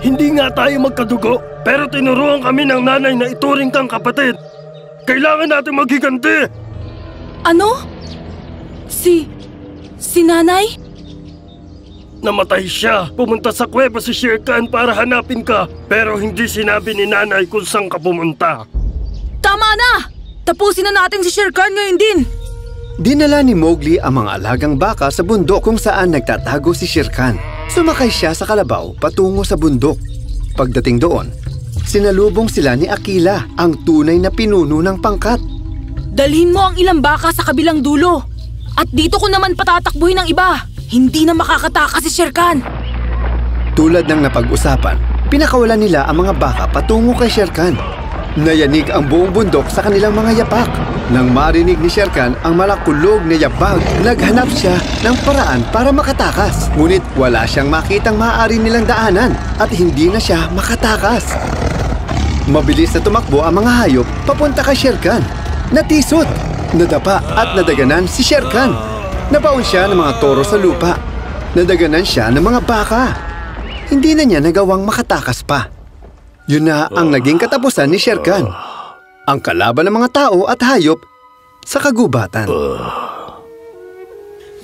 Hindi nga tayo magkadugo, pero tinuruan kami ng nanay na ituring kang kapatid. Kailangan natin maghiganti. Ano? Si nanay? Namatay siya. Pumunta sa kuweba si Shere Khan para hanapin ka, pero hindi sinabi ni nanay kung saan ka pumunta. Tama na! Tapusin na natin si Shere Khan ngayon din! Dinala ni Mowgli ang mga alagang baka sa bundok kung saan nagtatago si Shere Khan. Sumakay siya sa kalabaw patungo sa bundok. Pagdating doon, sinalubong sila ni Akela, ang tunay na pinuno ng pangkat. Dalhin mo ang ilang baka sa kabilang dulo. At dito ko naman patatakbuhin ng iba. Hindi na makakatakas si Shere Khan. Tulad ng napag-usapan, pinakawalan nila ang mga baka patungo kay Shere Khan. Nayanig ang buong bundok sa kanilang mga yapak. Nang marinig ni Shere Khan ang malakulog na yabag, naghanap siya ng paraan para makatakas. Ngunit wala siyang makitang maaari nilang daanan at hindi na siya makatakas. Mabilis na tumakbo ang mga hayop papunta kay Shere Khan. Natisot, nadapa at nadaganan si Shere Khan. Nabaon siya ng mga toro sa lupa. Nadaganan siya ng mga baka. Hindi na niya nagawang makatakas pa. Yun na ang naging katapusan ni Shere Khan. Ang kalaban ng mga tao at hayop sa kagubatan.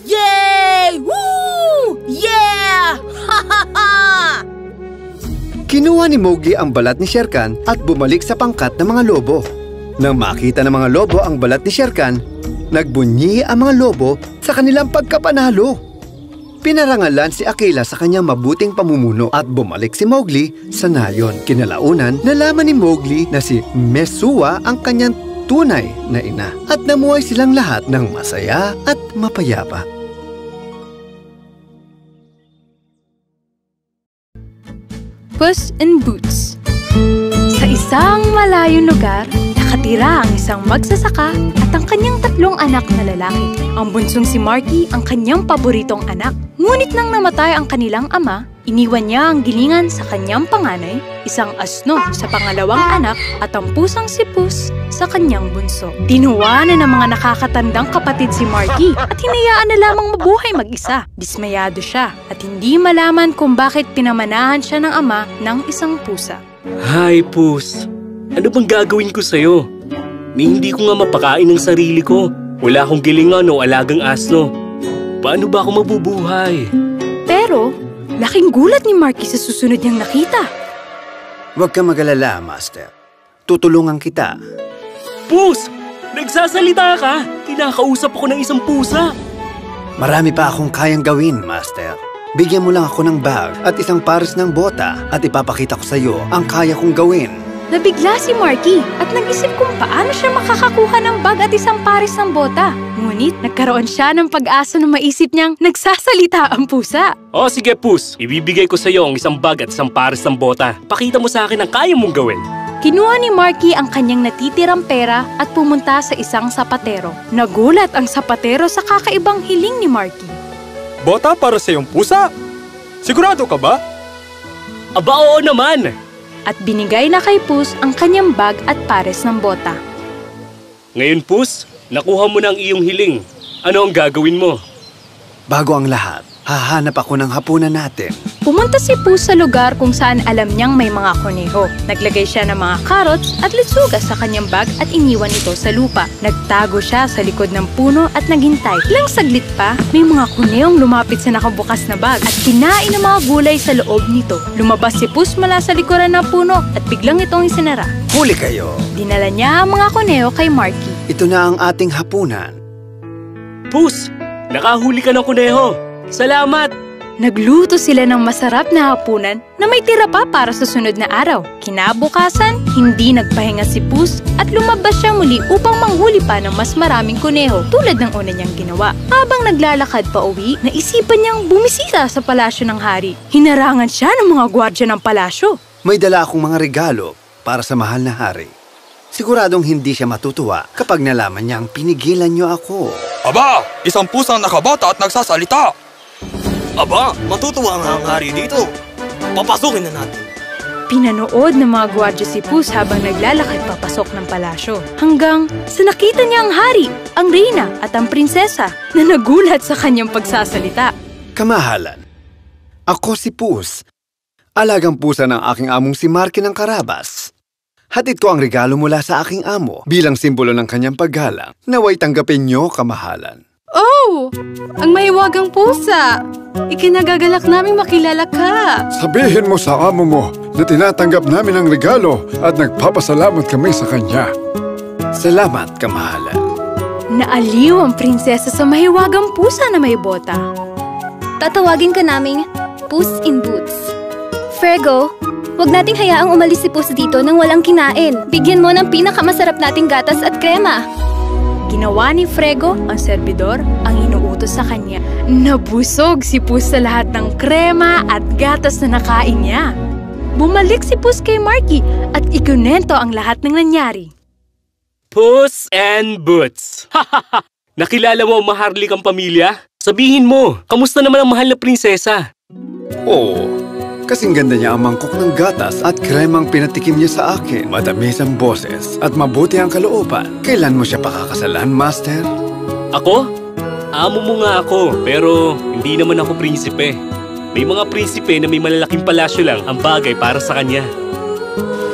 Yay! Woo! Yeah! Ha ha ha! Kinuha ni Mowgli ang balat ni Shere Khan at bumalik sa pangkat ng mga lobo. Nang makita ng mga lobo ang balat ni Shere Khan, nagbunyi ang mga lobo sa kanilang pagkapanalo. Pinarangalan si Akela sa kanyang mabuting pamumuno at bumalik si Mowgli sa nayon. Kinalaunan, nalaman ni Mowgli na si Mesua ang kanyang tunay na ina at namuhay silang lahat ng masaya at mapayapa. Puss in Boots. Sa isang malayong lugar, nakatira ang isang magsasaka at ang kanyang tatlong anak na lalaki. Ang bunsong si Marky ang kanyang paboritong anak. Ngunit nang namatay ang kanilang ama, iniwan niya ang gilingan sa kanyang panganay, isang asno sa pangalawang anak at ang pusang si Puss sa kanyang bunso. Tinuwanan ng mga nakakatandang kapatid si Marky at hinayaan na lamang mabuhay mag-isa. Dismayado siya at hindi malaman kung bakit pinamanahan siya ng ama ng isang pusa. Hi, Puss. Ano bang gagawin ko sa'yo? Hindi ko nga mapakain ng sarili ko. Wala akong gilingan o alagang asno. Paano ba ako mabubuhay? Pero, laking gulat ni Marky sa susunod niyang nakita. Huwag ka mag-alala, Master. Tutulungan kita. Puss! Nagsasalita ka! Kinakausap ako ng isang pusa. Marami pa akong kayang gawin, Master. Bigyan mo lang ako ng bag at isang pares ng bota at ipapakita ko sa iyo ang kaya kong gawin. Nabigla si Marky at nag-isip kung paano siya makakakuha ng bag at isang pares ng bota. Ngunit nagkaroon siya ng pag-asa na maisip niyang nagsasalita ang pusa. O sige, Puss. Ibibigay ko sa iyo ang isang bag at isang pares ng bota. Pakita mo sa akin ang kaya mong gawin. Kinuha ni Marky ang kanyang natitirang pera at pumunta sa isang sapatero. Nagulat ang sapatero sa kakaibang hiling ni Marky. Bota para sa iyong pusa? Sigurado ka ba? Aba, oo naman! At binigay na kay Puss ang kanyang bag at pares ng bota. Ngayon, Puss, nakuha mo na ang iyong hiling. Ano ang gagawin mo? Bago ang lahat, hahanap ako ng hapunan natin. Pumunta si Puss sa lugar kung saan alam niyang may mga kuneho. Naglagay siya ng mga carrots at litsugas sa kanyang bag at iniwan ito sa lupa. Nagtago siya sa likod ng puno at naghintay. Ilang saglit pa, may mga kunehong lumapit sa nakabukas na bag at kinain ng mga gulay sa loob nito. Lumabas si Puss mula sa likuran ng puno at biglang itong isinara. Huli kayo! Dinala niya ang mga kuneho kay Marky. Ito na ang ating hapunan. Puss, nakahuli ka ng kuneho. Salamat! Nagluto sila ng masarap na hapunan na may tira pa para sa sunod na araw. Kinabukasan, hindi nagpahinga si Pus at lumabas siya muli upang manghuli pa ng mas maraming kuneho tulad ng una niyang ginawa. Habang naglalakad pa uwi, naisipan niyang bumisita sa palasyo ng hari. Hinarangan siya ng mga gwardya ng palasyo. May dala akong mga regalo para sa mahal na hari. Siguradong hindi siya matutuwa kapag nalaman niyang pinigilan niyo ako. Aba, isang pusang nakabata at nagsasalita. Aba, matutuwa nga ang hari dito. Papasukin na natin. Pinanood ng mga gwardya si Pus habang naglalakad papasok ng palasyo. Hanggang sa nakita niya ang hari, ang reyna at ang prinsesa na nagulat sa kanyang pagsasalita. Kamahalan, ako si Pus. Alagang pusa ng aking among si Marky ng Carabas. Hatid ko ang regalo mula sa aking amo bilang simbolo ng kanyang paggalang. Naway tanggapin niyo, kamahalan. Oh! Ang mahiwagang pusa! Ikinagagalak naming makilala ka! Sabihin mo sa amo mo na tinatanggap namin ang regalo at nagpapasalamat kami sa kanya. Salamat, kamahalan. Naaliw ang prinsesa sa mahiwagang pusa na may bota. Tatawagin ka naming Puss in Boots. Frego, huwag nating hayaang umalis si Puss dito nang walang kinain. Bigyan mo ng pinakamasarap nating gatas at krema. Ginawa ni Frego, ang serbidor, ang inuutos sa kanya. Nabusog si Pus sa lahat ng krema at gatas na nakain niya. Bumalik si Pus kay Marky at ikunento ang lahat ng nangyari. Puss and Boots. Nakilala mo ang maharlikang pamilya? Sabihin mo, kamusta naman ang mahal na prinsesa? Oo, kasing ganda niya ang mangkok ng gatas at kremang pinatikim niya sa akin. Matamis ang boses at mabuti ang kalooban. Kailan mo siya pakakasalan, Master? Ako? Amo mo nga ako, pero hindi naman ako prinsipe. May mga prinsipe na may malalaking palasyo lang ang bagay para sa kanya.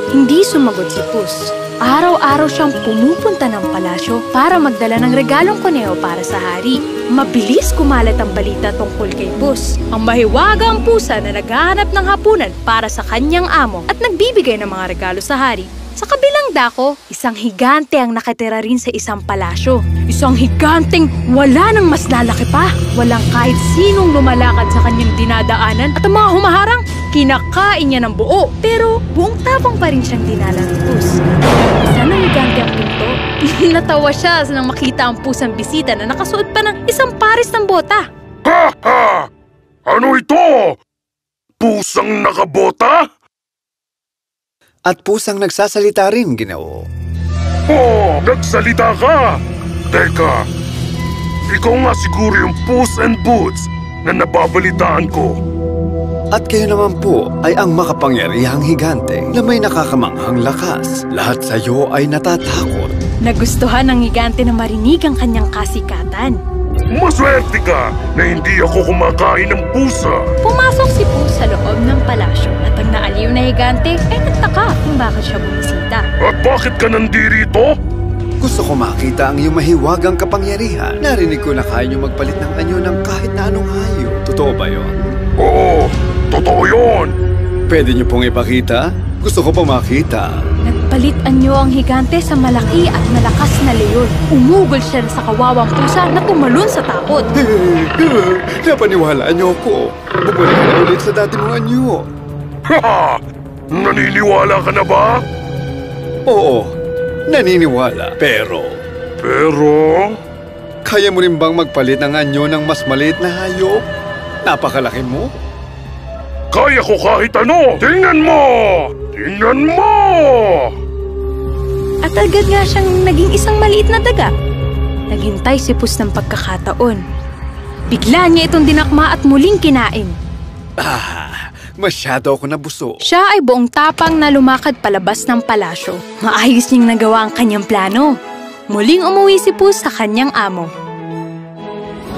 Hindi sumagot si Pus. Araw-araw siyang pumupunta ng palasyo para magdala ng regalong kuneho para sa hari. Mabilis kumalat ang balita tungkol kay Pus, ang mahiwagang pusa na naghahanap ng hapunan para sa kanyang amo at nagbibigay ng mga regalo sa hari. Sa kabilang dako, isang higante ang nakatira rin sa isang palasyo. Isang higanteng wala nang mas lalaki pa. Walang kahit sinong lumalakad sa kanyang dinadaanan at ang mga humaharang, kinakain niya ng buo. Pero buong tapang pa rin siyang dinala ni Pus. Isa ng higante ang pinto. Natawa siya nang makita ang pusang bisita na nakasuot pa ng isang pares ng bota. Ha ha! Ano ito? Pusang nakabota? At pusang nagsasalita rin, Ginoo. Oh, nagsalita ka! Teka, ikaw nga siguro yung Puss and Boots na nababalitaan ko. At kayo naman po ay ang makapangyarihang higante na may nakakamanghang lakas. Lahat sa iyo ay natatakot. Nagustuhan ng higante na marinig ang kanyang kasikatan. Maswerte ka na hindi ako kumakain ng pusa. Pumasok si Pus sa loob ng palasyo at ang naaliw na higante ay nagtaka kung bakit siya bumisita. At bakit ka nandirito? Gusto ko makita ang iyong mahiwagang kapangyarihan. Narinig ko na kaya niyo magpalit ng anyo ng kahit na anong hayop. Totoo ba yun? Oo, totoo yun. Pwede niyo pong ipakita? Gusto ko pa makita. Nagpalit anyo ang higante sa malaki at malakas na leon. Umugol siya sa kawawang pusa na tumalon sa takot. Napaniwalaan niyo ako. Bumalik na ulit sa dati mong anyo. Ha! Naniniwala ka na ba? Oo, naniniwala. Pero... Kaya mo rin bang magpalit ng anyo ng mas maliit na hayop? Napakalaki mo. Kaya ko kahit ano! Tingnan mo! Tingnan mo! At agad nga siyang naging isang maliit na daga. Naghintay si Pus ng pagkakataon. Bigla niya itong dinakma at muling kinain. Masyado ako nabuso. Siya ay buong tapang na lumakad palabas ng palasyo. Maayos niyang nagawa ang kanyang plano. Muling umuwi si Pus sa kanyang amo.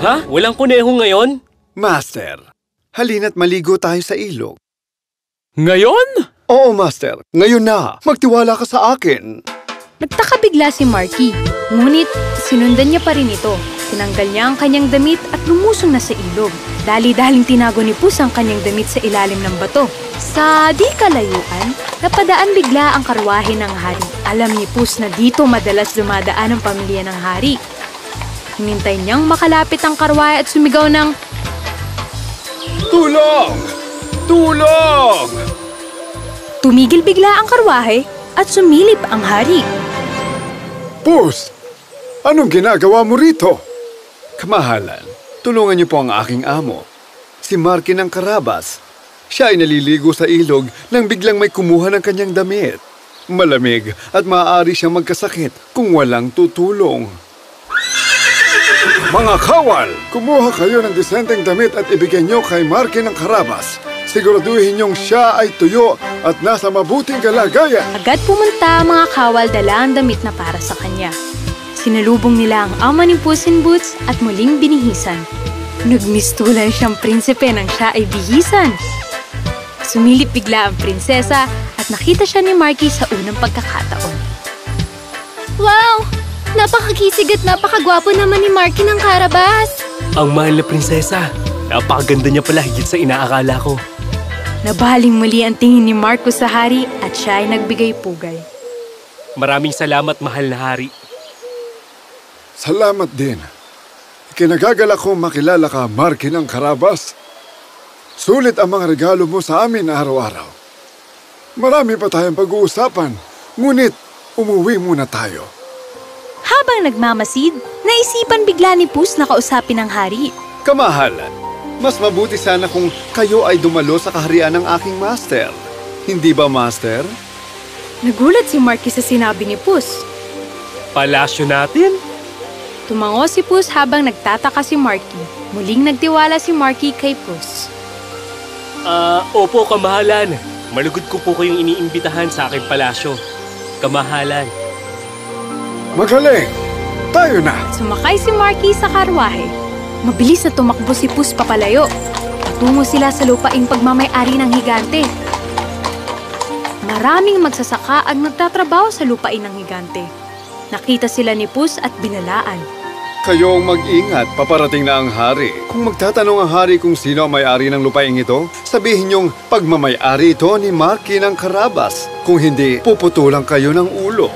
Ha? Walang kuneho ngayon? Master, halina't maligo tayo sa ilog. Ngayon? Oo, Master. Ngayon na. Magtiwala ka sa akin. Nagtaka bigla si Marky. Ngunit sinundan niya pa rin ito. Tinanggal niya ang kanyang damit at lumusong na sa ilog. Dali-daling tinago ni Pus ang kanyang damit sa ilalim ng bato. Sa di kalayuan, napadaan bigla ang karwahe ng hari. Alam ni Pus na dito madalas dumadaan ang pamilya ng hari. Hinintay niyang makalapit ang karwahe at sumigaw ng... Tulong! Tulong! Tumigil bigla ang karwahe at sumilip ang hari. Pus! Anong ginagawa mo rito? Kamahalan, tulungan niyo po ang aking amo, si Marky ng Carabas. Siya ay naliligo sa ilog nang biglang may kumuha ng kanyang damit. Malamig at maaari siyang magkasakit kung walang tutulong. Mga kawal, kumuha kayo ng disenteng damit at ibigay niyo kay Marky ng Carabas. Siguraduhin niyong siya ay tuyo at nasa mabuting kalagayan. Agad pumunta ang mga kawal dala ang damit na para sa kanya. Sinalubong nila ang ama ni Puss in Boots at muling binihisan. Nagmistulan siyang prinsipe nang siya ay bihisan. Sumilip bigla ang prinsesa at nakita siya ni Marky sa unang pagkakataon. Wow! Napakakisig at napakagwapo naman ni Marky ng Carabas. Ang mahal na prinsesa. Napakaganda niya pala higit sa inaakala ko. Nabaling muli ang tingin ni Marco sa hari at siya ay nagbigay pugay. Maraming salamat, mahal na hari. Salamat din. Ikinagagalak kong makilala ka, Marky ng Carabas. Sulit ang mga regalo mo sa amin araw-araw. Marami pa tayong pag-uusapan, ngunit umuwi muna tayo. Habang nagmamasid, naisipan bigla ni Puss na kausapin ang hari. Kamahalan, mas mabuti sana kung kayo ay dumalo sa kaharian ng aking master. Hindi ba, master? Nagulat si Marky sa sinabi ni Puss. Palasyo natin? Tumango si Puss habang nagtataka si Marky. Muling nagtiwala si Marky kay Puss. Opo, kamahalan. Malugod ko po kayong iniimbitahan sa aking palasyo. Kamahalan. Magaling! Tayo na! Sumakay si Marky sa karwahe. Mabilis na tumakbo si Puss papalayo. Patungo sila sa lupaing pagmamay-ari ng higante. Maraming magsasaka ang nagtatrabaho sa lupain ng higante. Nakita sila ni Puss at binalaan. Kayong mag-ingat, paparating na ang hari. Kung magtatanong ang hari kung sino ang may-ari ng lupaing ito, sabihin niyong pagmamay-ari ito ni Marky ng Carabas. Kung hindi, puputulan kayo ng ulo.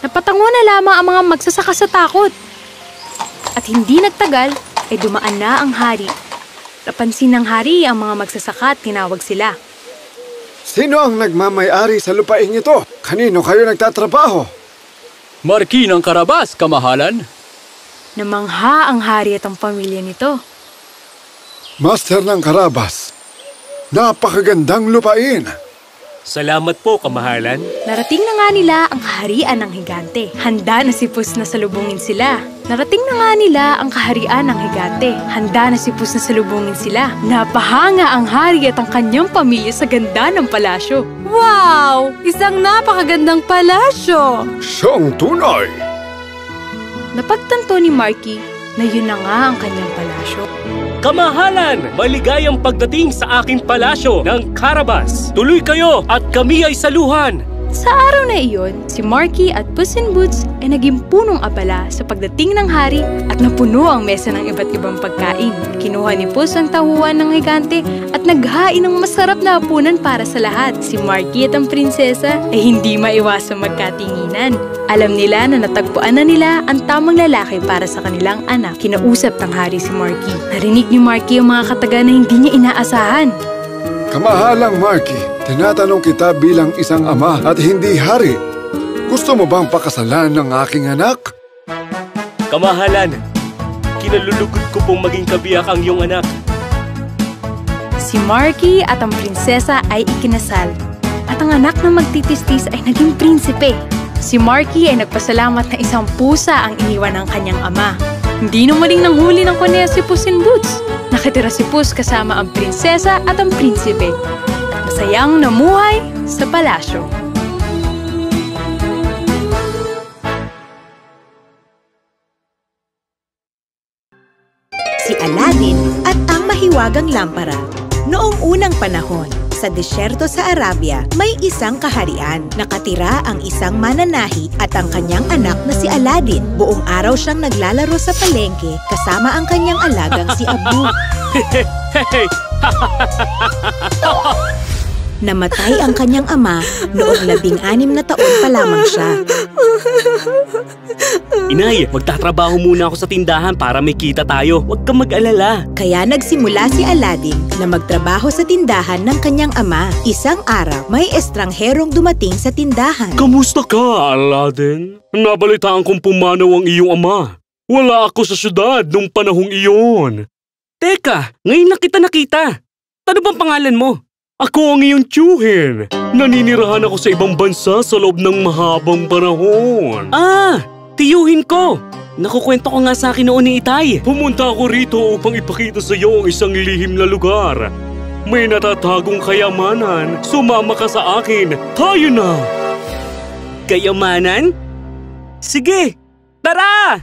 Napatango na lamang ang mga magsasaka sa takot. At hindi nagtagal, ay dumaan na ang hari. Napansin ng hari ang mga magsasaka at tinawag sila. Sino ang nagmamay-ari sa lupaing ito? Kanino kayo nagtatrabaho? Marky ng Carabas, kamahalan. Namangha ang hari at ang pamilya nito. Master ng Carabas, napakagandang lupain. Salamat po, kamahalan. Narating na nga nila ang kaharian ng higante. Handa na si Puss na salubungin sila. Narating na nga nila ang kaharian ng higante. Handa na si Puss na salubungin sila. Napahanga ang hari at ang kanyang pamilya sa ganda ng palasyo. Wow! Isang napakagandang palasyo! Siyang tunay! Napagtanto ni Marky na yun na nga ang kanyang palasyo. Kamahalan! Maligayang pagdating sa aking palasyo ng Carabas. Tuloy kayo at kami ay saluhan. Sa araw na iyon, si Marky at Puss in Boots ay naging punong abala sa pagdating ng hari at napuno ang mesa ng iba't ibang pagkain. Kinuha ni Puss ang tahuan ng higante at naghain ng masarap na hapunan para sa lahat. Si Marky at ang prinsesa ay hindi maiwasang magkatinginan. Alam nila na natagpuan na nila ang tamang lalaki para sa kanilang anak. Kinausap ng hari si Marky. Narinig ni Marky ang mga kataga na hindi niya inaasahan. Kamahalang Marky, tinatanong kita bilang isang ama at hindi hari. Gusto mo bang pakasalan ng aking anak? Kamahalan, kinalulugod ko pong maging kabiyak ang iyong anak. Si Marky at ang prinsesa ay ikinasal. At ang anak na magtitistis ay naging prinsipe. Si Marky ay nagpasalamat na isang pusa ang iniwan ng kanyang ama. Hindi na maling nanghuli ng kuneya si Puss in Boots. Nakatira si Puss kasama ang prinsesa at ang prinsipe. At masayang namuhay sa palasyo. Si Aladdin at ang mahiwagang lampara. Noong unang panahon, sa disyerto sa Arabia, may isang kaharian. Nakatira ang isang mananahi at ang kanyang anak na si Aladdin. Buong araw siyang naglalaro sa palengke kasama ang kanyang alagang si Abu. Namatay ang kanyang ama noong 16 na taon pa lamang siya. Inay, magtatrabaho muna ako sa tindahan para may kita tayo. Huwag kang mag-alala. Kaya nagsimula si Aladdin na magtrabaho sa tindahan ng kanyang ama. Isang araw, may estrangherong dumating sa tindahan. Kamusta ka, Aladdin? Nabalitaan kong pumanaw ang iyong ama. Wala ako sa syudad nung panahong iyon. Teka, ngayon lang kita nakita. Ano bang pangalan mo? Ako ang iyong tiyuhin. Naninirahan ako sa ibang bansa sa loob ng mahabang panahon. Ah, tiyuhin ko. Nakukwento ko nga sa akin noon ni Itay. Pumunta ako rito upang ipakita sa iyo ang isang lihim na lugar. May natatagong kayamanan. Sumama ka sa akin. Tayo na! Kayamanan? Sige, tara!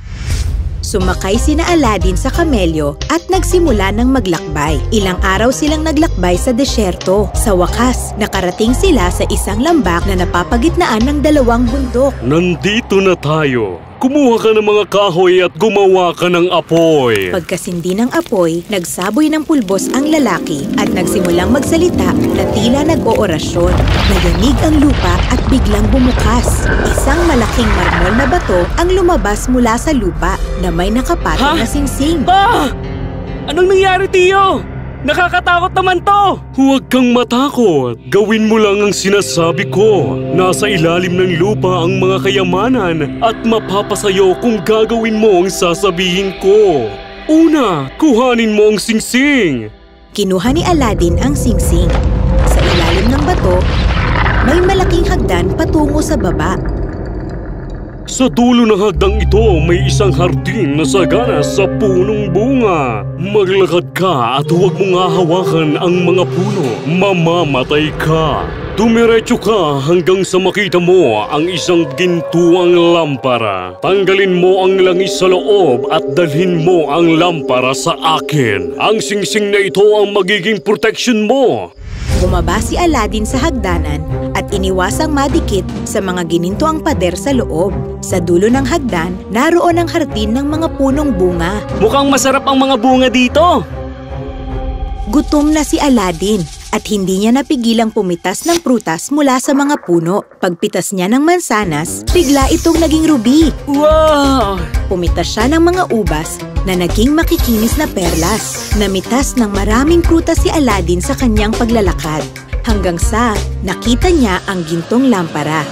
Sumakay sina Aladdin sa kamelyo at nagsimula ng maglakbay. Ilang araw silang naglakbay sa desyerto. Sa wakas, nakarating sila sa isang lambak na napapagitnaan ng dalawang bundok. Nandito na tayo. Kumuha ka ng mga kahoy at gumawa ka ng apoy. Pagkasindi ng apoy, nagsaboy ng pulbos ang lalaki at nagsimulang magsalita na tila nag-oorasyon. Naganig ang lupa at biglang bumukas. Isang malaking marmol na bato ang lumabas mula sa lupa na may nakapatong na singsing. Ah! Anong nangyari, Tiyo? Nakakatakot naman to! Huwag kang matakot. Gawin mo lang ang sinasabi ko. Nasa ilalim ng lupa ang mga kayamanan at mapapasayo kung gagawin mo ang sasabihin ko. Una, kuhanin mo ang singsing. Kinuha ni Aladdin ang singsing. Sa ilalim ng bato, may malaking hagdan patungo sa baba. Sa dulo ng hagdang ito, may isang hardin na sagana sa punong bunga. Maglakad ka at huwag mong hahawakan ang mga puno. Mamamatay ka. Dumiretso ka hanggang sa makita mo ang isang gintuang lampara. Tanggalin mo ang langis sa loob at dalhin mo ang lampara sa akin. Ang singsing na ito ang magiging protection mo. Bumaba si Aladdin sa hagdanan at iniwasang madikit sa mga ginintoang pader sa loob. Sa dulo ng hagdan, naroon ang hardin ng mga punong bunga. Mukhang masarap ang mga bunga dito. Gutom na si Aladdin at hindi niya napigilang pumitas ng prutas mula sa mga puno. Pagpitas niya ng mansanas, bigla itong naging ruby. Wow! Pumitas siya ng mga ubas na naging makikinis na perlas. Namitas ng maraming prutas si Aladdin sa kanyang paglalakad. Hanggang sa nakita niya ang gintong lampara.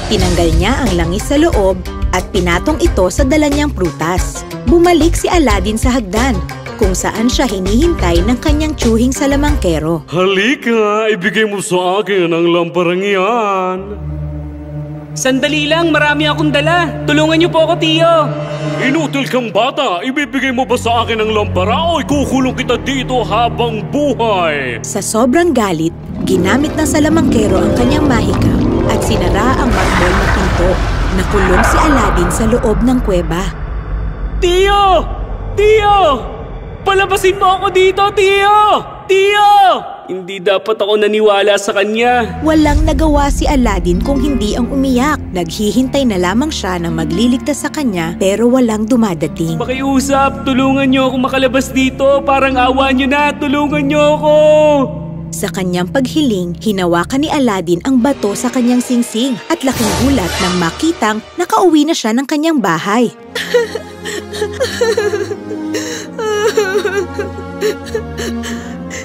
Tinanggal niya ang langis sa loob at pinatong ito sa dala niyang prutas. Bumalik si Aladdin sa hagdan, kung saan siya hinihintay ng kanyang tiyuhing salamangkero. Halika, ibigay mo sa akin ang lamparang iyan. Sandali lang, marami akong dala. Tulungan niyo po ako, Tiyo. Inutil kang bata, ibibigay mo ba sa akin ang lampara o ikukulong kita dito habang buhay? Sa sobrang galit, ginamit ng salamangkero ang kanyang mahika at sinara ang marmol na pinto. Nakulong si Aladdin sa loob ng kuweba. Tiyo! Tiyo! Palabasin mo ako dito, Tiyo! Tiyo! Hindi dapat ako naniwala sa kanya. Walang nagawa si Aladdin kung hindi ang umiyak. Naghihintay na lamang siya na magliligtas sa kanya pero walang dumadating. Pakiusap, tulungan niyo ako makalabas dito. Parang awa niyo na, tulungan niyo ako. Sa kanyang paghiling, hinawakan ni Aladdin ang bato sa kanyang singsing at laking gulat nang makitang nakauwi na siya ng kanyang bahay.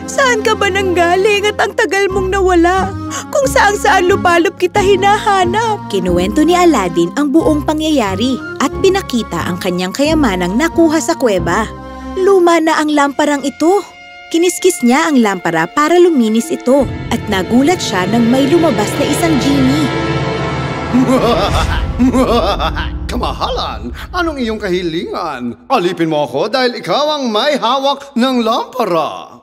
Saan ka ba nanggaling at ang tagal mong nawala? Kung saan-saan lupalop kita hinahanap. Kinuwento ni Aladdin ang buong pangyayari at pinakita ang kanyang kayamanang nakuha sa kuweba. Luma na ang lamparang ito. Kiniskis niya ang lampara para luminis ito at nagulat siya nang may lumabas na isang genie. Kamahalan, anong iyong kahilingan? Alipin mo ako dahil ikaw ang may hawak ng lampara.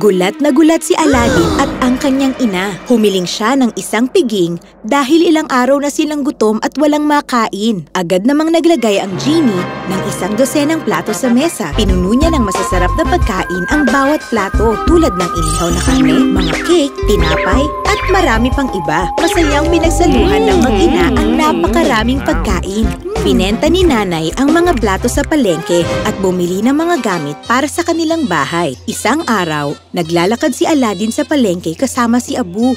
Gulat na gulat si Aladdin at ang kanyang ina. Humiling siya ng isang piging dahil ilang araw na silang gutom at walang makain. Agad namang naglagay ang genie ng 100 plato sa mesa. Pinuno niya ng masasarap na pagkain ang bawat plato tulad ng inihaw na karne, mga cake, tinapay at marami pang iba. Masayang pinagsaluhan ng mag-ina ang napakaraming pagkain. Pinenta ni nanay ang mga plato sa palengke at bumili ng mga gamit para sa kanilang bahay. Isang araw, naglalakad si Aladdin sa palengke kasama si Abu.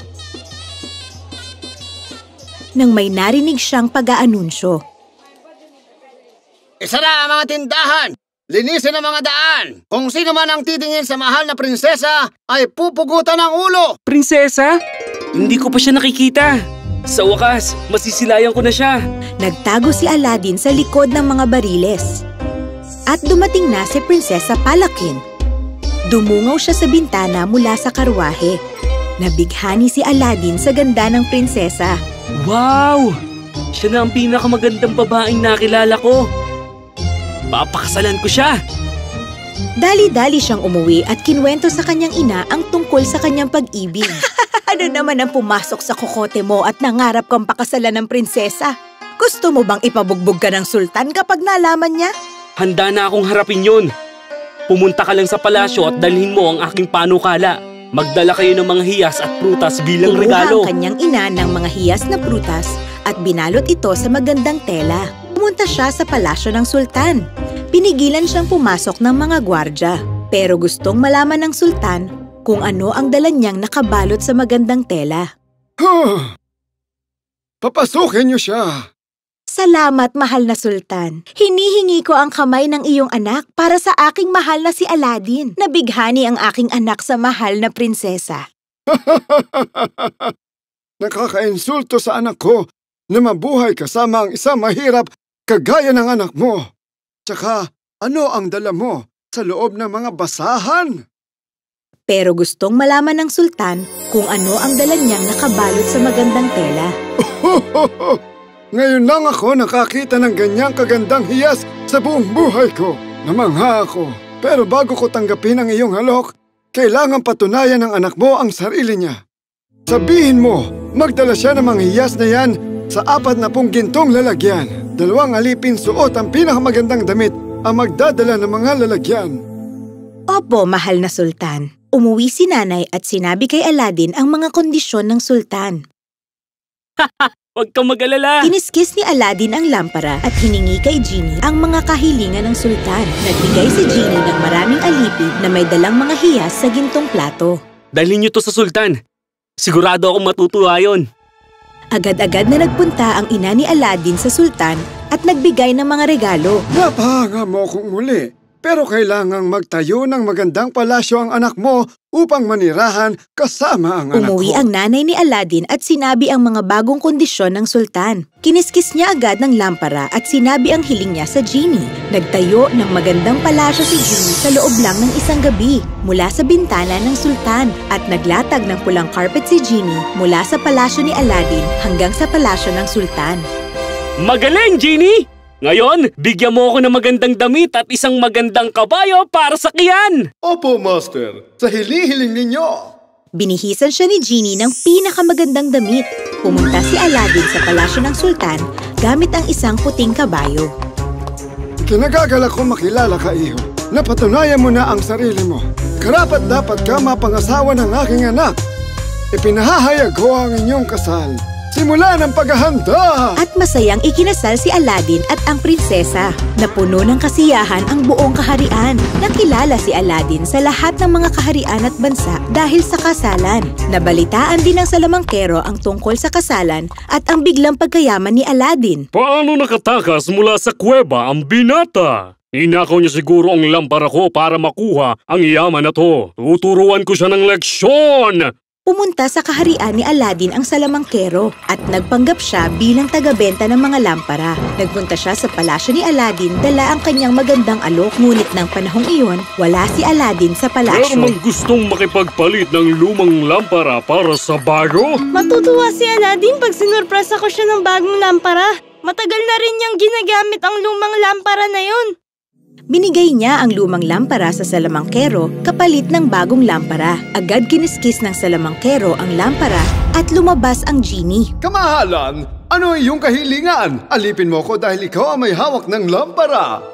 nang may narinig siyang pag-aanunsyo. Isara ang mga tindahan! Linisin ang mga daan! Kung sino man ang titingin sa mahal na prinsesa ay pupugutan ang ulo! Prinsesa? Hindi ko pa siya nakikita. Sa wakas, masisilayan ko na siya. Nagtago si Aladdin sa likod ng mga bariles. At dumating na si Prinsesa Palakin. Dumungaw siya sa bintana mula sa karwahe. Nabighani si Aladdin sa ganda ng prinsesa. Wow! Siya na ang pinakamagandang babaeng nakilala ko. Papakasalan ko siya! Dali-dali siyang umuwi at kinwento sa kanyang ina ang tungkol sa kanyang pag-ibig. Ano naman ang pumasok sa kokote mo at nangarap kang pakasalan ng prinsesa? Gusto mo bang ipabugbog ka ng sultan kapag nalaman niya? Handa na akong harapin yun. Pumunta ka lang sa palasyo at dalhin mo ang aking panukala. Magdala kayo ng mga hiyas at prutas bilang regalo. Kumuha ang kanyang ina ng mga hiyas na prutas at binalot ito sa magandang tela. Pumunta siya sa palasyo ng sultan. Pinigilan siyang pumasok ng mga gwardya. Pero gustong malaman ng sultan kung ano ang dala niyang nakabalot sa magandang tela. Papasukin niyo siya! Salamat, mahal na sultan. Hinihingi ko ang kamay ng iyong anak para sa aking mahal na si Aladdin. Nabighani ang aking anak sa mahal na prinsesa. Nakakainsulto sa anak ko na mabuhay kasama ang isang mahirap kagaya ng anak mo. Tsaka, ano ang dala mo sa loob ng mga basahan? Pero gustong malaman ng sultan kung ano ang dala niyang nakabalot sa magandang tela. Ngayon lang ako nakakita ng ganyang kagandang hiyas sa buong buhay ko. Namangha ako. Pero bago ko tanggapin ang iyong halok, kailangan patunayan ng anak mo ang sarili niya. Sabihin mo, magdala siya ng mga hiyas na yan sa 40 gintong lalagyan. 2 alipin suot ang pinakamagandang damit ang magdadala ng mga lalagyan. Opo, mahal na sultan. Umuwi si nanay at sinabi kay Aladdin ang mga kondisyon ng sultan. Huwag kang mag-alala! Kiniskis ni Aladdin ang lampara at hiningi kay Genie ang mga kahilingan ng sultan. Nagbigay si Genie ng maraming alipin na may dalang mga hiyas sa gintong plato. Dalhin niyo to sa sultan. Sigurado akong matutuwa yun. Agad-agad na nagpunta ang ina ni Aladdin sa sultan at nagbigay ng mga regalo. Napahanga mo kong muli. Pero kailangang magtayo ng magandang palasyo ang anak mo upang manirahan kasama ang anak ko. Umuwi ang nanay ni Aladdin at sinabi ang mga bagong kondisyon ng sultan. Kiniskis niya agad ng lampara at sinabi ang hiling niya sa Genie. Nagtayo ng magandang palasyo si Genie sa loob lang ng isang gabi mula sa bintana ng sultan at naglatag ng pulang carpet si Genie mula sa palasyo ni Aladdin hanggang sa palasyo ng sultan. Magaling, Genie! Ngayon, bigyan mo ako ng magandang damit at isang magandang kabayo para sa kiyan! Opo, Master. Sa hiling-hiling ninyo! Binihisan siya ni Genie ng pinakamagandang damit. Pumunta si Aladdin sa palasyo ng sultan gamit ang isang puting kabayo. Kinagagalak ko makilala ka, iho. Napatunayan mo na ang sarili mo. Karapat-dapat ka mapangasawa ng aking anak. Ipinahahayag ko ang inyong kasal. Simula ng paghahanda! At masayang ikinasal si Aladdin at ang prinsesa. Napuno ng kasiyahan ang buong kaharian. Nakilala si Aladdin sa lahat ng mga kaharian at bansa dahil sa kasalan. Nabalitaan din ng salamangkero ang tungkol sa kasalan at ang biglang pagkayaman ni Aladdin. Paano nakatakas mula sa kuweba ang binata? Ninakaw niya siguro ang lampara ko para makuha ang yaman na to. Tuturuan ko siya ng leksyon! Pumunta sa kaharian ni Aladdin ang salamangkero at nagpanggap siya bilang taga-benta ng mga lampara. Nagpunta siya sa palasyo ni Aladdin dala ang kanyang magandang alok. Ngunit ng panahong iyon, wala si Aladdin sa palasyo. Meron mang gustong makipagpalit ng lumang lampara para sa bago? Matutuwa si Aladdin pag sinurpresa ko siya ng bagong lampara. Matagal na rin niyang ginagamit ang lumang lampara na yun. Binigay niya ang lumang lampara sa salamangkero kapalit ng bagong lampara. Agad kiniskis ng salamangkero ang lampara at lumabas ang Genie. Kamahalan! Ano iyong kahilingan? Alipin mo ko dahil ikaw ang may hawak ng lampara.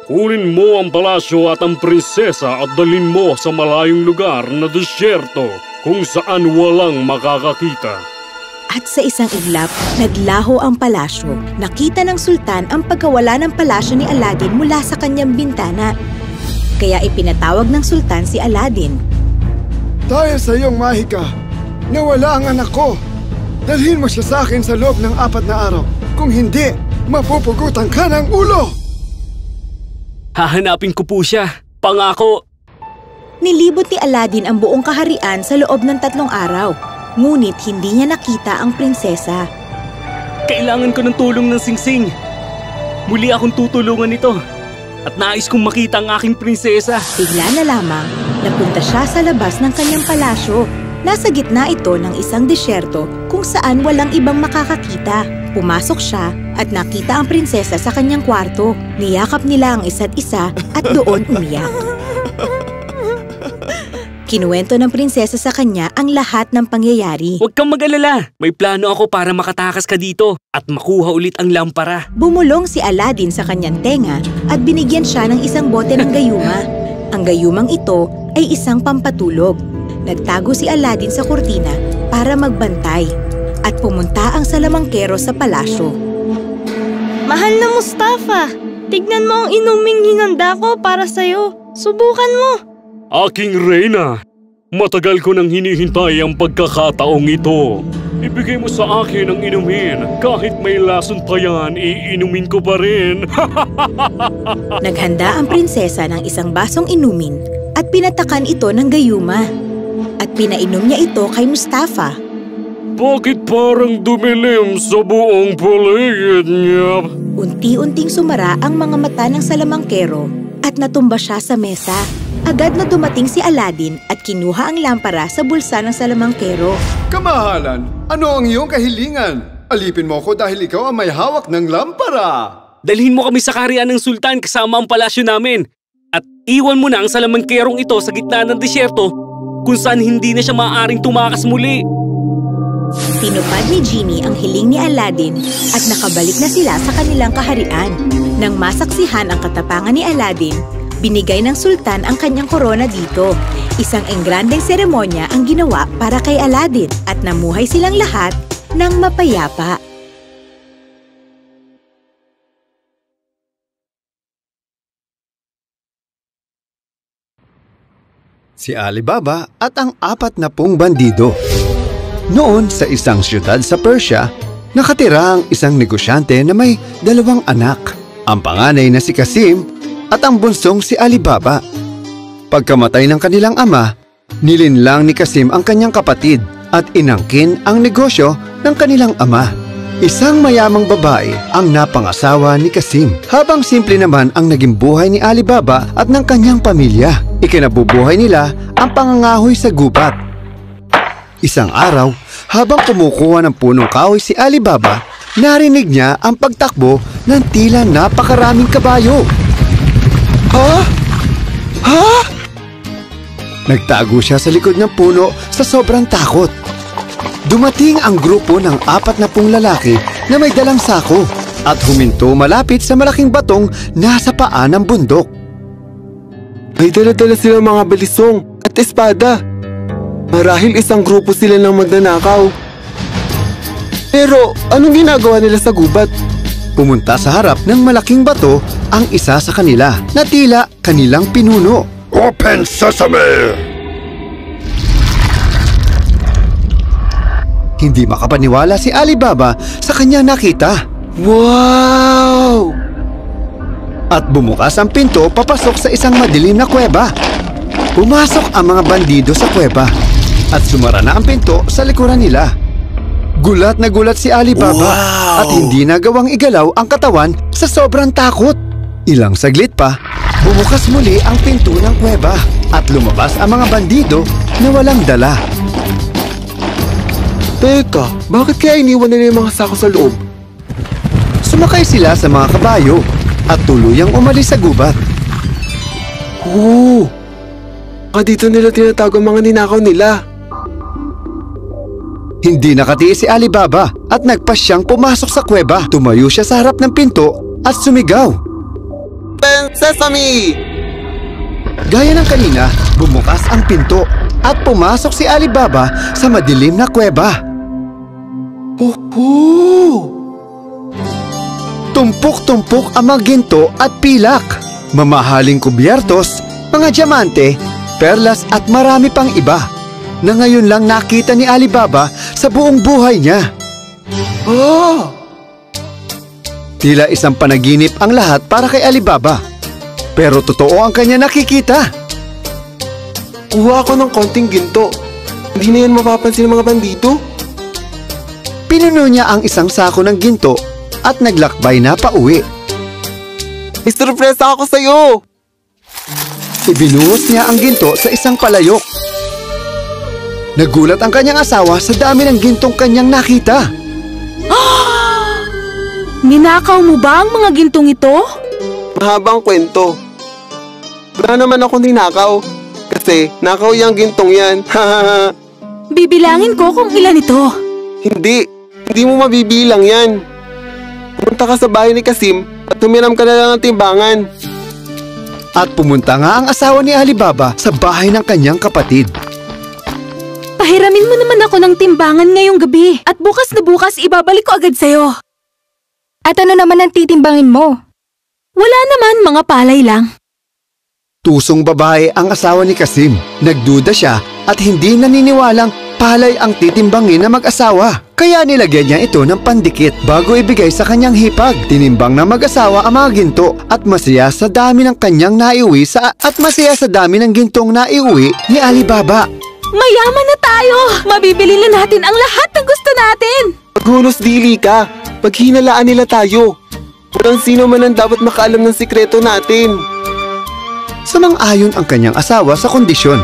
Kunin mo ang palasyo at ang prinsesa at dalhin mo sa malayong lugar na desyerto kung saan walang makakakita. At sa isang iglap, naglaho ang palasyo. Nakita ng sultan ang pagkawala ng palasyo ni Aladdin mula sa kanyang bintana. Kaya ipinatawag ng sultan si Aladdin. Dahil sa iyong mahika, nawala ang anak ko. Dalhin mo siya sa akin sa loob ng 4 na araw. Kung hindi, mapupugutan ka ng ulo! Hahanapin ko po siya. Pangako. Nilibot ni Aladdin ang buong kaharian sa loob ng 3 araw. Ngunit hindi niya nakita ang prinsesa. Kailangan ko ng tulong ng singsing. Muli akong tutulungan nito. At nais kong makita ang aking prinsesa. Bigla na lamang, napunta siya sa labas ng kanyang palasyo. Nasa gitna ito ng isang disyerto kung saan walang ibang makakakita. Pumasok siya at nakita ang prinsesa sa kanyang kwarto. Niyakap nila ang isa't isa at doon umiyak. Kinuwento ng prinsesa sa kanya ang lahat ng pangyayari. Huwag kang mag-alala. May plano ako para makatakas ka dito at makuha ulit ang lampara. Bumulong si Aladdin sa kanyang tenga at binigyan siya ng isang bote ng gayuma. Ang gayumang ito ay isang pampatulog. Nagtago si Aladdin sa kurtina para magbantay at pumunta ang salamangkero sa palasyo. Mahal na Mustafa, tignan mo ang inuming hinanda ko para sa'yo. Subukan mo. Aking reyna, matagal ko nang hinihintay ang pagkakataong ito. Ibigay mo sa akin ang inumin. Kahit may lason pa yan, iinumin ko pa rin. Naghanda ang prinsesa ng isang basong inumin at pinatakan ito ng gayuma. At pinainom niya ito kay Mustafa. Bakit parang dumilim sa buong paligid niya? Unti-unting sumara ang mga mata ng salamangkero at natumba siya sa mesa. Agad na dumating si Aladdin at kinuha ang lampara sa bulsa ng salamangkero. Kamahalan, ano ang iyong kahilingan? Alipin mo ko dahil ikaw ang may hawak ng lampara. Dalhin mo kami sa kaharian ng sultan kasama ang palasyo namin. At iwan mo na ang salamangkerong ito sa gitna ng disyerto kung saan hindi na siya maaaring tumakas muli. Tinupad ni Genie ang hiling ni Aladdin at nakabalik na sila sa kanilang kaharian. Nang masaksihan ang katapangan ni Aladdin, binigay ng sultan ang kanyang korona dito. Isang engrandeng seremonya ang ginawa para kay Aladdin at namuhay silang lahat ng mapayapa. Si Alibaba at ang 40 bandido. Noon sa isang siyudad sa Persia, nakatira ang isang negosyante na may 2 anak. Ang panganay na si Qasim at ang bunsong si Alibaba. Pagkamatay ng kanilang ama, nilinlang ni Qasim ang kanyang kapatid at inangkin ang negosyo ng kanilang ama. Isang mayamang babae ang napangasawa ni Qasim, habang simple naman ang naging buhay ni Alibaba at ng kanyang pamilya. Ikinabubuhay nila ang pangangahoy sa gubat. Isang araw, habang kumukuha ng punong kahoy si Alibaba, narinig niya ang pagtakbo ng tila napakaraming kabayo. Ha? Ha? Nagtago siya sa likod ng puno sa sobrang takot. Dumating ang grupo ng 40 lalaki na may dalang sako at huminto malapit sa malaking batong nasa paa ng bundok. May dala-dala silang mga balisong at espada. Marahil isang grupo sila ng magnanakaw. Pero anong ginagawa nila sa gubat? Pumunta sa harap ng malaking bato ang isa sa kanila na tila kanilang pinuno. Open Sesame! Hindi makapaniwala si Alibaba sa kanyang nakita. Wow! At bumukas ang pinto papasok sa isang madilim na kuweba. Pumasok ang mga bandido sa kuweba at sumara na ang pinto sa likuran nila. Gulat na gulat si Alibaba at hindi nagawang igalaw ang katawan sa sobrang takot. Ilang saglit pa, bumukas muli ang pinto ng kuweba at lumabas ang mga bandido na walang dala. Teka, bakit kaya iniwan nila yung mga sako sa loob? Sumakay sila sa mga kabayo at tuluyang umalis sa gubat. Dito nila tinatago ang mga ninakaw nila. Hindi nakatiis si Alibaba at nagpasyang pumasok sa kuweba. Tumayo siya sa harap ng pinto at sumigaw. Open Sesame! Gaya ng kanina, bumukas ang pinto at pumasok si Alibaba sa madilim na kuweba. Tumpok-tumpok ang mga ginto at pilak, mamahaling kubyertos, mga diamante, perlas at marami pang iba na ngayon lang nakita ni Alibaba sa buong buhay niya. Oh! Tila isang panaginip ang lahat para kay Alibaba. Pero totoo ang kanya nakikita. Kuha ako ng konting ginto. Hindi na yan mapapansin ng mga bandido. Pinuno niya ang isang sako ng ginto at naglakbay na pauwi. May surpresa ako sa'yo! Ibinuhos niya ang ginto sa isang palayok. Nagulat ang kanyang asawa sa dami ng gintong kanyang nakita. Ninakaw mo ba ang mga gintong ito? Mahabang kwento. Wala naman akong ninakaw. Kasi nakaw yung gintong yan. Bibilangin ko kung ilan ito. Hindi mo mabibilang yan. Pumunta ka sa bahay ni Kasim at humiram ka na lang ng timbangan. At pumunta nga ang asawa ni Alibaba sa bahay ng kanyang kapatid. Pahiramin mo naman ako ng timbangan ngayong gabi at bukas na bukas ibabalik ko agad sa'yo. At ano naman ang titimbangin mo? Wala naman, mga palay lang. Tusong babae ang asawa ni Kasim. Nagduda siya at hindi naniniwalang palay ang titimbangin na mag-asawa. Kaya nilagyan niya ito ng pandikit bago ibigay sa kanyang hipag. Tinimbang na mag-asawa ang mga ginto at masaya sa dami ng gintong naiuwi ni Alibaba. Mayaman na tayo! Mabibili na natin ang lahat ng gusto natin! Maghunos dili ka! Paghinalaan nila tayo! Walang sino man ang dapat makaalam ng sikreto natin! Sumang-ayon ang kanyang asawa sa kondisyon.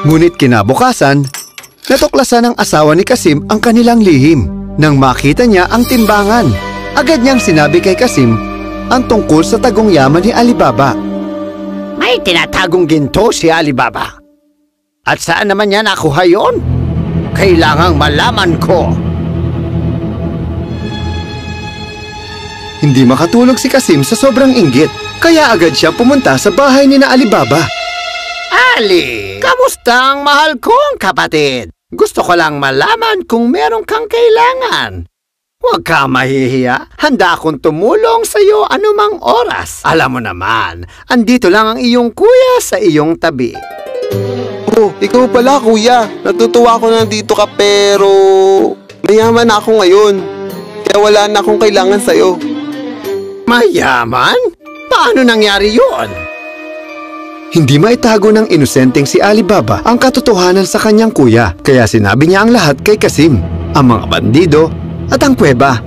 Ngunit kinabukasan, natuklasan ng asawa ni Kasim ang kanilang lihim. Nang makita niya ang timbangan, agad niyang sinabi kay Kasim ang tungkol sa tagong yaman ni Alibaba. May tinatagong ginto si Alibaba. At saan naman niya nakuha yon? Kailangang malaman ko. Hindi makatulog si Kasim sa sobrang inggit, kaya agad siya pumunta sa bahay ni na Alibaba. Ali, kamusta ang mahal kong kapatid? Gusto ko lang malaman kung meron kang kailangan. Huwag ka mahihiya. Handa akong tumulong sa iyo anumang oras. Alam mo naman, andito lang ang iyong kuya sa iyong tabi. Oh, ikaw pala kuya. Natutuwa ako na nandito ka pero mayaman na ako ngayon. Kaya wala na akong kailangan sa'yo. Mayaman? Paano nangyari yun? Hindi maitago ng inosenteng si Alibaba ang katotohanan sa kanyang kuya. Kaya sinabi niya ang lahat kay Kasim, ang mga bandido at ang kuweba.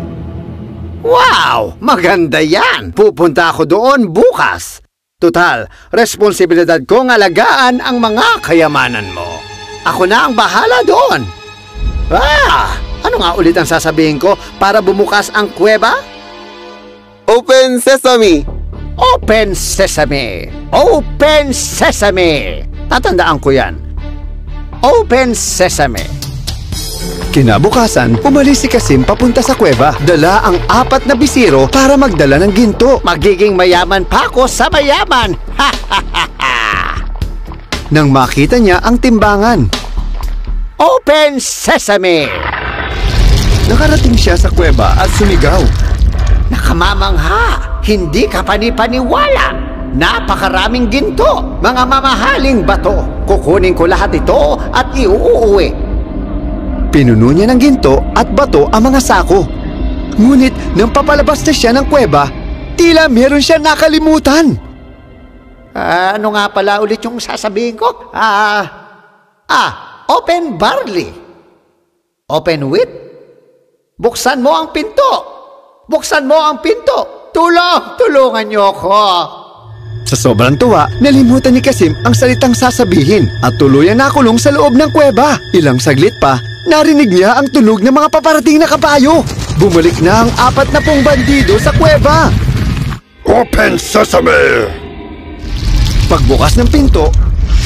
Wow! Maganda yan! Pupunta ako doon bukas. Total, responsibilidad kong alagaan ang mga kayamanan mo. Ako na ang bahala doon. Ano nga ulit ang sasabihin ko para bumukas ang kuweba? Open Sesame! Open Sesame! Open Sesame! Tatandaan ko yan. Open Sesame! Kinabukasan, umalis si Kasim papunta sa kuweba. Dala ang 4 na bisiro para magdala ng ginto. Magiging mayaman pa ako sa mayaman! Nang makita niya ang timbangan. Open Sesame! Nakarating siya sa kuweba at sumigaw. Nakamamangha! Hindi ka panipaniwala! Napakaraming ginto! Mga mamahaling bato! Kukunin ko lahat ito at iuuwi! Pinuno niya ng ginto at bato ang mga sako. Ngunit nang papalabas na siya ng kuweba, tila meron siya nakalimutan. Ano nga pala ulit yung sasabihin ko? Open barley. Open wheat. Buksan mo ang pinto. Buksan mo ang pinto. Tulungan niyo ako. Sa sobrang tuwa, nalimutan ni Kasim ang salitang sasabihin at tuluyan nakulong sa loob ng kuweba. Ilang saglit pa, narinig niya ang tunog ng mga paparating na kabayo. Bumalik na ang 40 bandido sa kuweba. Open Sesame! Pagbukas ng pinto,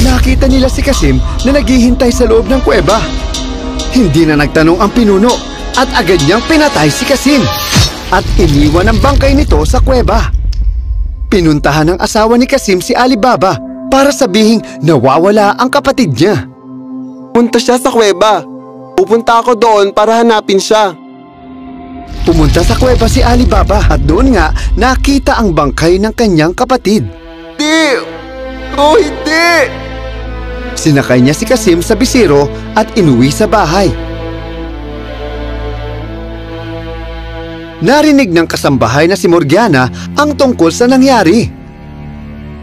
nakita nila si Kasim na naghihintay sa loob ng kuweba. Hindi na nagtanong ang pinuno at agad niyang pinatay si Kasim at iniwan ang bangkay nito sa kuweba. Pinuntahan ng asawa ni Kasim si Alibaba para sabihing nawawala ang kapatid niya. Punta siya sa kuweba. Pupunta ako doon para hanapin siya. Pumunta sa kuweba si Alibaba at doon nga nakita ang bangkay ng kanyang kapatid. Hindi! Sinakay niya si Kasim sa bisiro at inuwi sa bahay. narinig ng kasambahay na si Morgiana ang tungkol sa nangyari.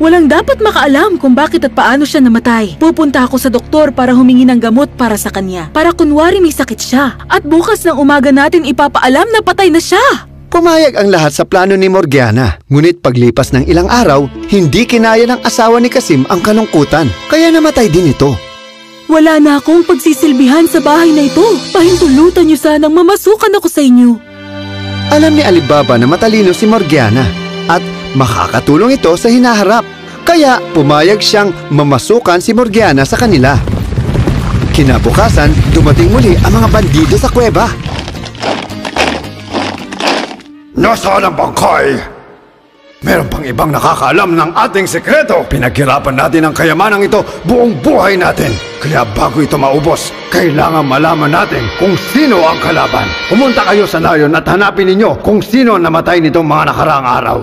Walang dapat makaalam kung bakit at paano siya namatay. Pupunta ako sa doktor para humingi ng gamot para sa kanya. Para kunwari may sakit siya. At bukas ng umaga natin ipapaalam na patay na siya. Pumayag ang lahat sa plano ni Morgiana. Ngunit paglipas ng ilang araw, hindi kinaya ng asawa ni Kasim ang kalungkutan. Kaya namatay din ito. Wala na akong pagsisilbihan sa bahay na ito. Pahintulutan niyo sanang mamasukan ako sa inyo. Alam ni Alibaba na matalino si Morgiana at makakatulong ito sa hinaharap. Kaya pumayag siyang mamasukan si Morgiana sa kanila. Kinabukasan, dumating muli ang mga bandido sa kuweba. Nasaan ang bangkay? Meron pang ibang nakakaalam ng ating sekreto. Pinaghirapan natin ang kayamanang ito buong buhay natin. Kaya bago ito maubos, kailangan malaman natin kung sino ang kalaban. Pumunta kayo sa nayon at hanapin ninyo kung sino ang namatay nitong mga nakaraang araw.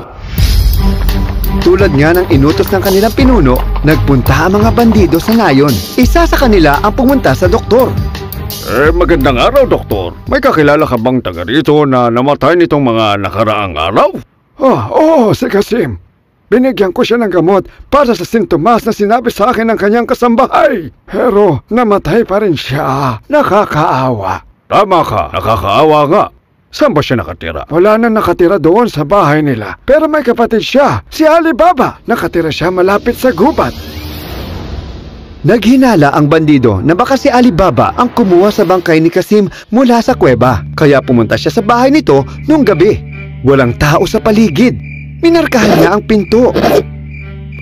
Tulad nga ng inutos ng kanilang pinuno, nagpunta ang mga bandido sa nayon. Isa sa kanila ang pumunta sa doktor. Magandang araw, doktor. May kakilala ka bang taga rito na namatay nitong mga nakaraang araw? Oo, si Kasim. Binigyan ko siya ng gamot para sa sintomas na sinabi sa akin ng kanyang kasambahay. Pero namatay pa rin siya. Nakakaawa. Tama ka, nakakaawa nga. Saan ba siya nakatira? Wala na nakatira doon sa bahay nila. Pero may kapatid siya, si Alibaba. Nakatira siya malapit sa gubat. Naghinala ang bandido na baka si Alibaba ang kumuha sa bangkay ni Kasim mula sa kuweba. Kaya pumunta siya sa bahay nito nung gabi. Walang tao sa paligid. Minarkahan niya ang pinto.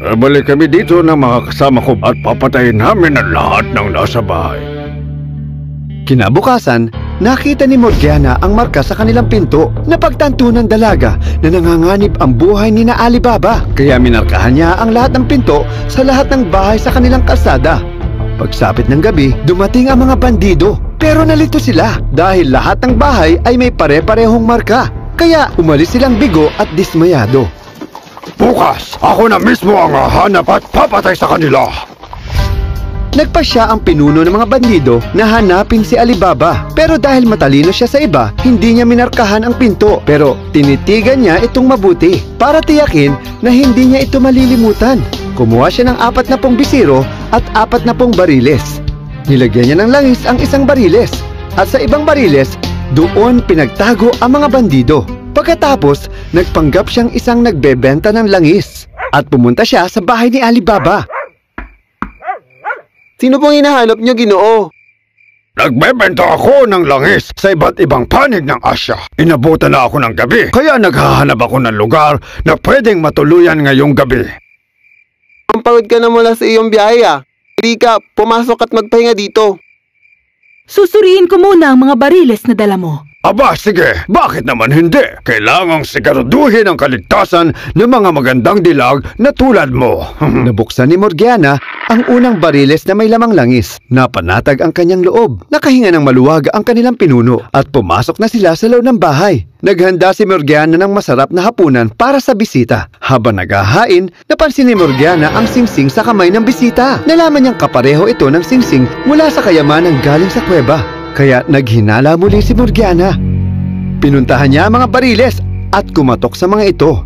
Balik kami dito ng mga kasama ko at papatayin namin ang lahat ng nasa bahay. Kinabukasan, nakita ni Morgiana ang marka sa kanilang pinto na pagtanto ng dalaga na nanganganib ang buhay ni na Alibaba. Kaya minarkahan niya ang lahat ng pinto sa lahat ng bahay sa kanilang kalsada. Pagsapit ng gabi, dumating ang mga bandido. Pero nalito sila dahil lahat ng bahay ay may pare-parehong marka. Kaya umalis silang bigo at dismayado. Bukas, ako na mismo ang hahanap at papatay sa kanila. Nagpasya ang pinuno ng mga bandido na hanapin si Alibaba. Pero dahil matalino siya sa iba, hindi niya minarkahan ang pinto. Pero tinitigan niya itong mabuti para tiyakin na hindi niya ito malilimutan. Kumuha siya ng 40 bisiro at 40 bariles. Nilagyan niya ng langis ang isang bariles. At sa ibang bariles, doon pinagtago ang mga bandido. Pagkatapos, nagpanggap siyang isang nagbebenta ng langis. At pumunta siya sa bahay ni Alibaba. Sino pong hinahanap niyo, Ginoo? Nagbebenta ako ng langis sa iba't ibang panig ng Asya. Inabutan na ako ng gabi, kaya naghahanap ako ng lugar na pwedeng matuluyan ngayong gabi. Ang pagod ka na mula sa iyong biyahe, ah. Hindi ka, pumasok at magpahinga dito. Susuriin ko muna ang mga bariles na dala mo. Aba, sige. Bakit naman hindi? Kailangang siguraduhin ang kaligtasan ng mga magandang dilag na tulad mo. Nabuksan ni Morgiana ang unang bariles na may lamang langis. Napanatag ang kanyang loob. Nakahinga ng maluwag ang kanilang pinuno at pumasok na sila sa loob ng bahay. Naghanda si Morgiana ng masarap na hapunan para sa bisita. Habang naghahain, napansin ni Morgiana ang singsing sa kamay ng bisita. Nalaman niyang kapareho ito ng singsing mula sa kayamanang galing sa kuweba. Kaya naghinala muli si Morgiana. Pinuntahan niya ang mga bariles at kumatok sa mga ito.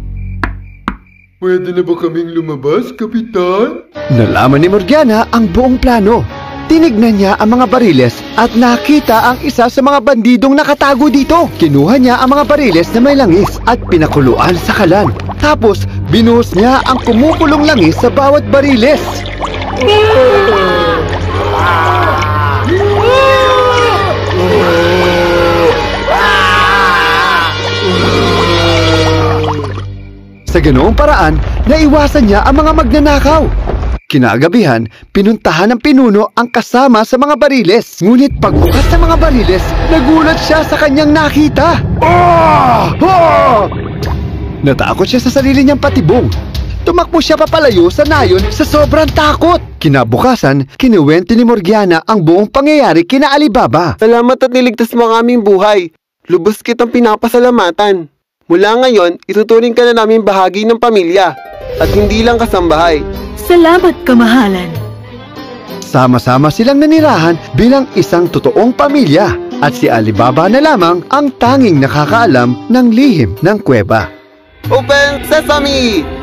Pwede na ba kaming lumabas, Kapitan? Nalaman ni Morgiana ang buong plano. Tinignan niya ang mga bariles at nakita ang isa sa mga bandidong nakatago dito. Kinuha niya ang mga bariles na may langis at pinakuluan sa kalan. Tapos, binuhos niya ang kumukulong langis sa bawat bariles. Sa ganoong paraan, naiwasan niya ang mga magnanakaw. Kinagabihan, pinuntahan ng pinuno ang kasama sa mga bariles. Ngunit pagbukas ng mga bariles, nagulat siya sa kanyang nakita. Natakot siya sa sarili niyang patibong. Tumakbo siya papalayo sa nayon sa sobrang takot. Kinabukasan, kinuwento ni Morgiana ang buong pangyayari kina Alibaba. Salamat at niligtas mo ang aming buhay. Lubos kitang pinapasalamatan. Mula ngayon, ituturing ka na namin bahagi ng pamilya at hindi lang kasambahay. Salamat, kamahalan. Sama-sama silang nanirahan bilang isang totoong pamilya. At si Alibaba na lamang ang tanging nakakaalam ng lihim ng kuweba. Open Sesame!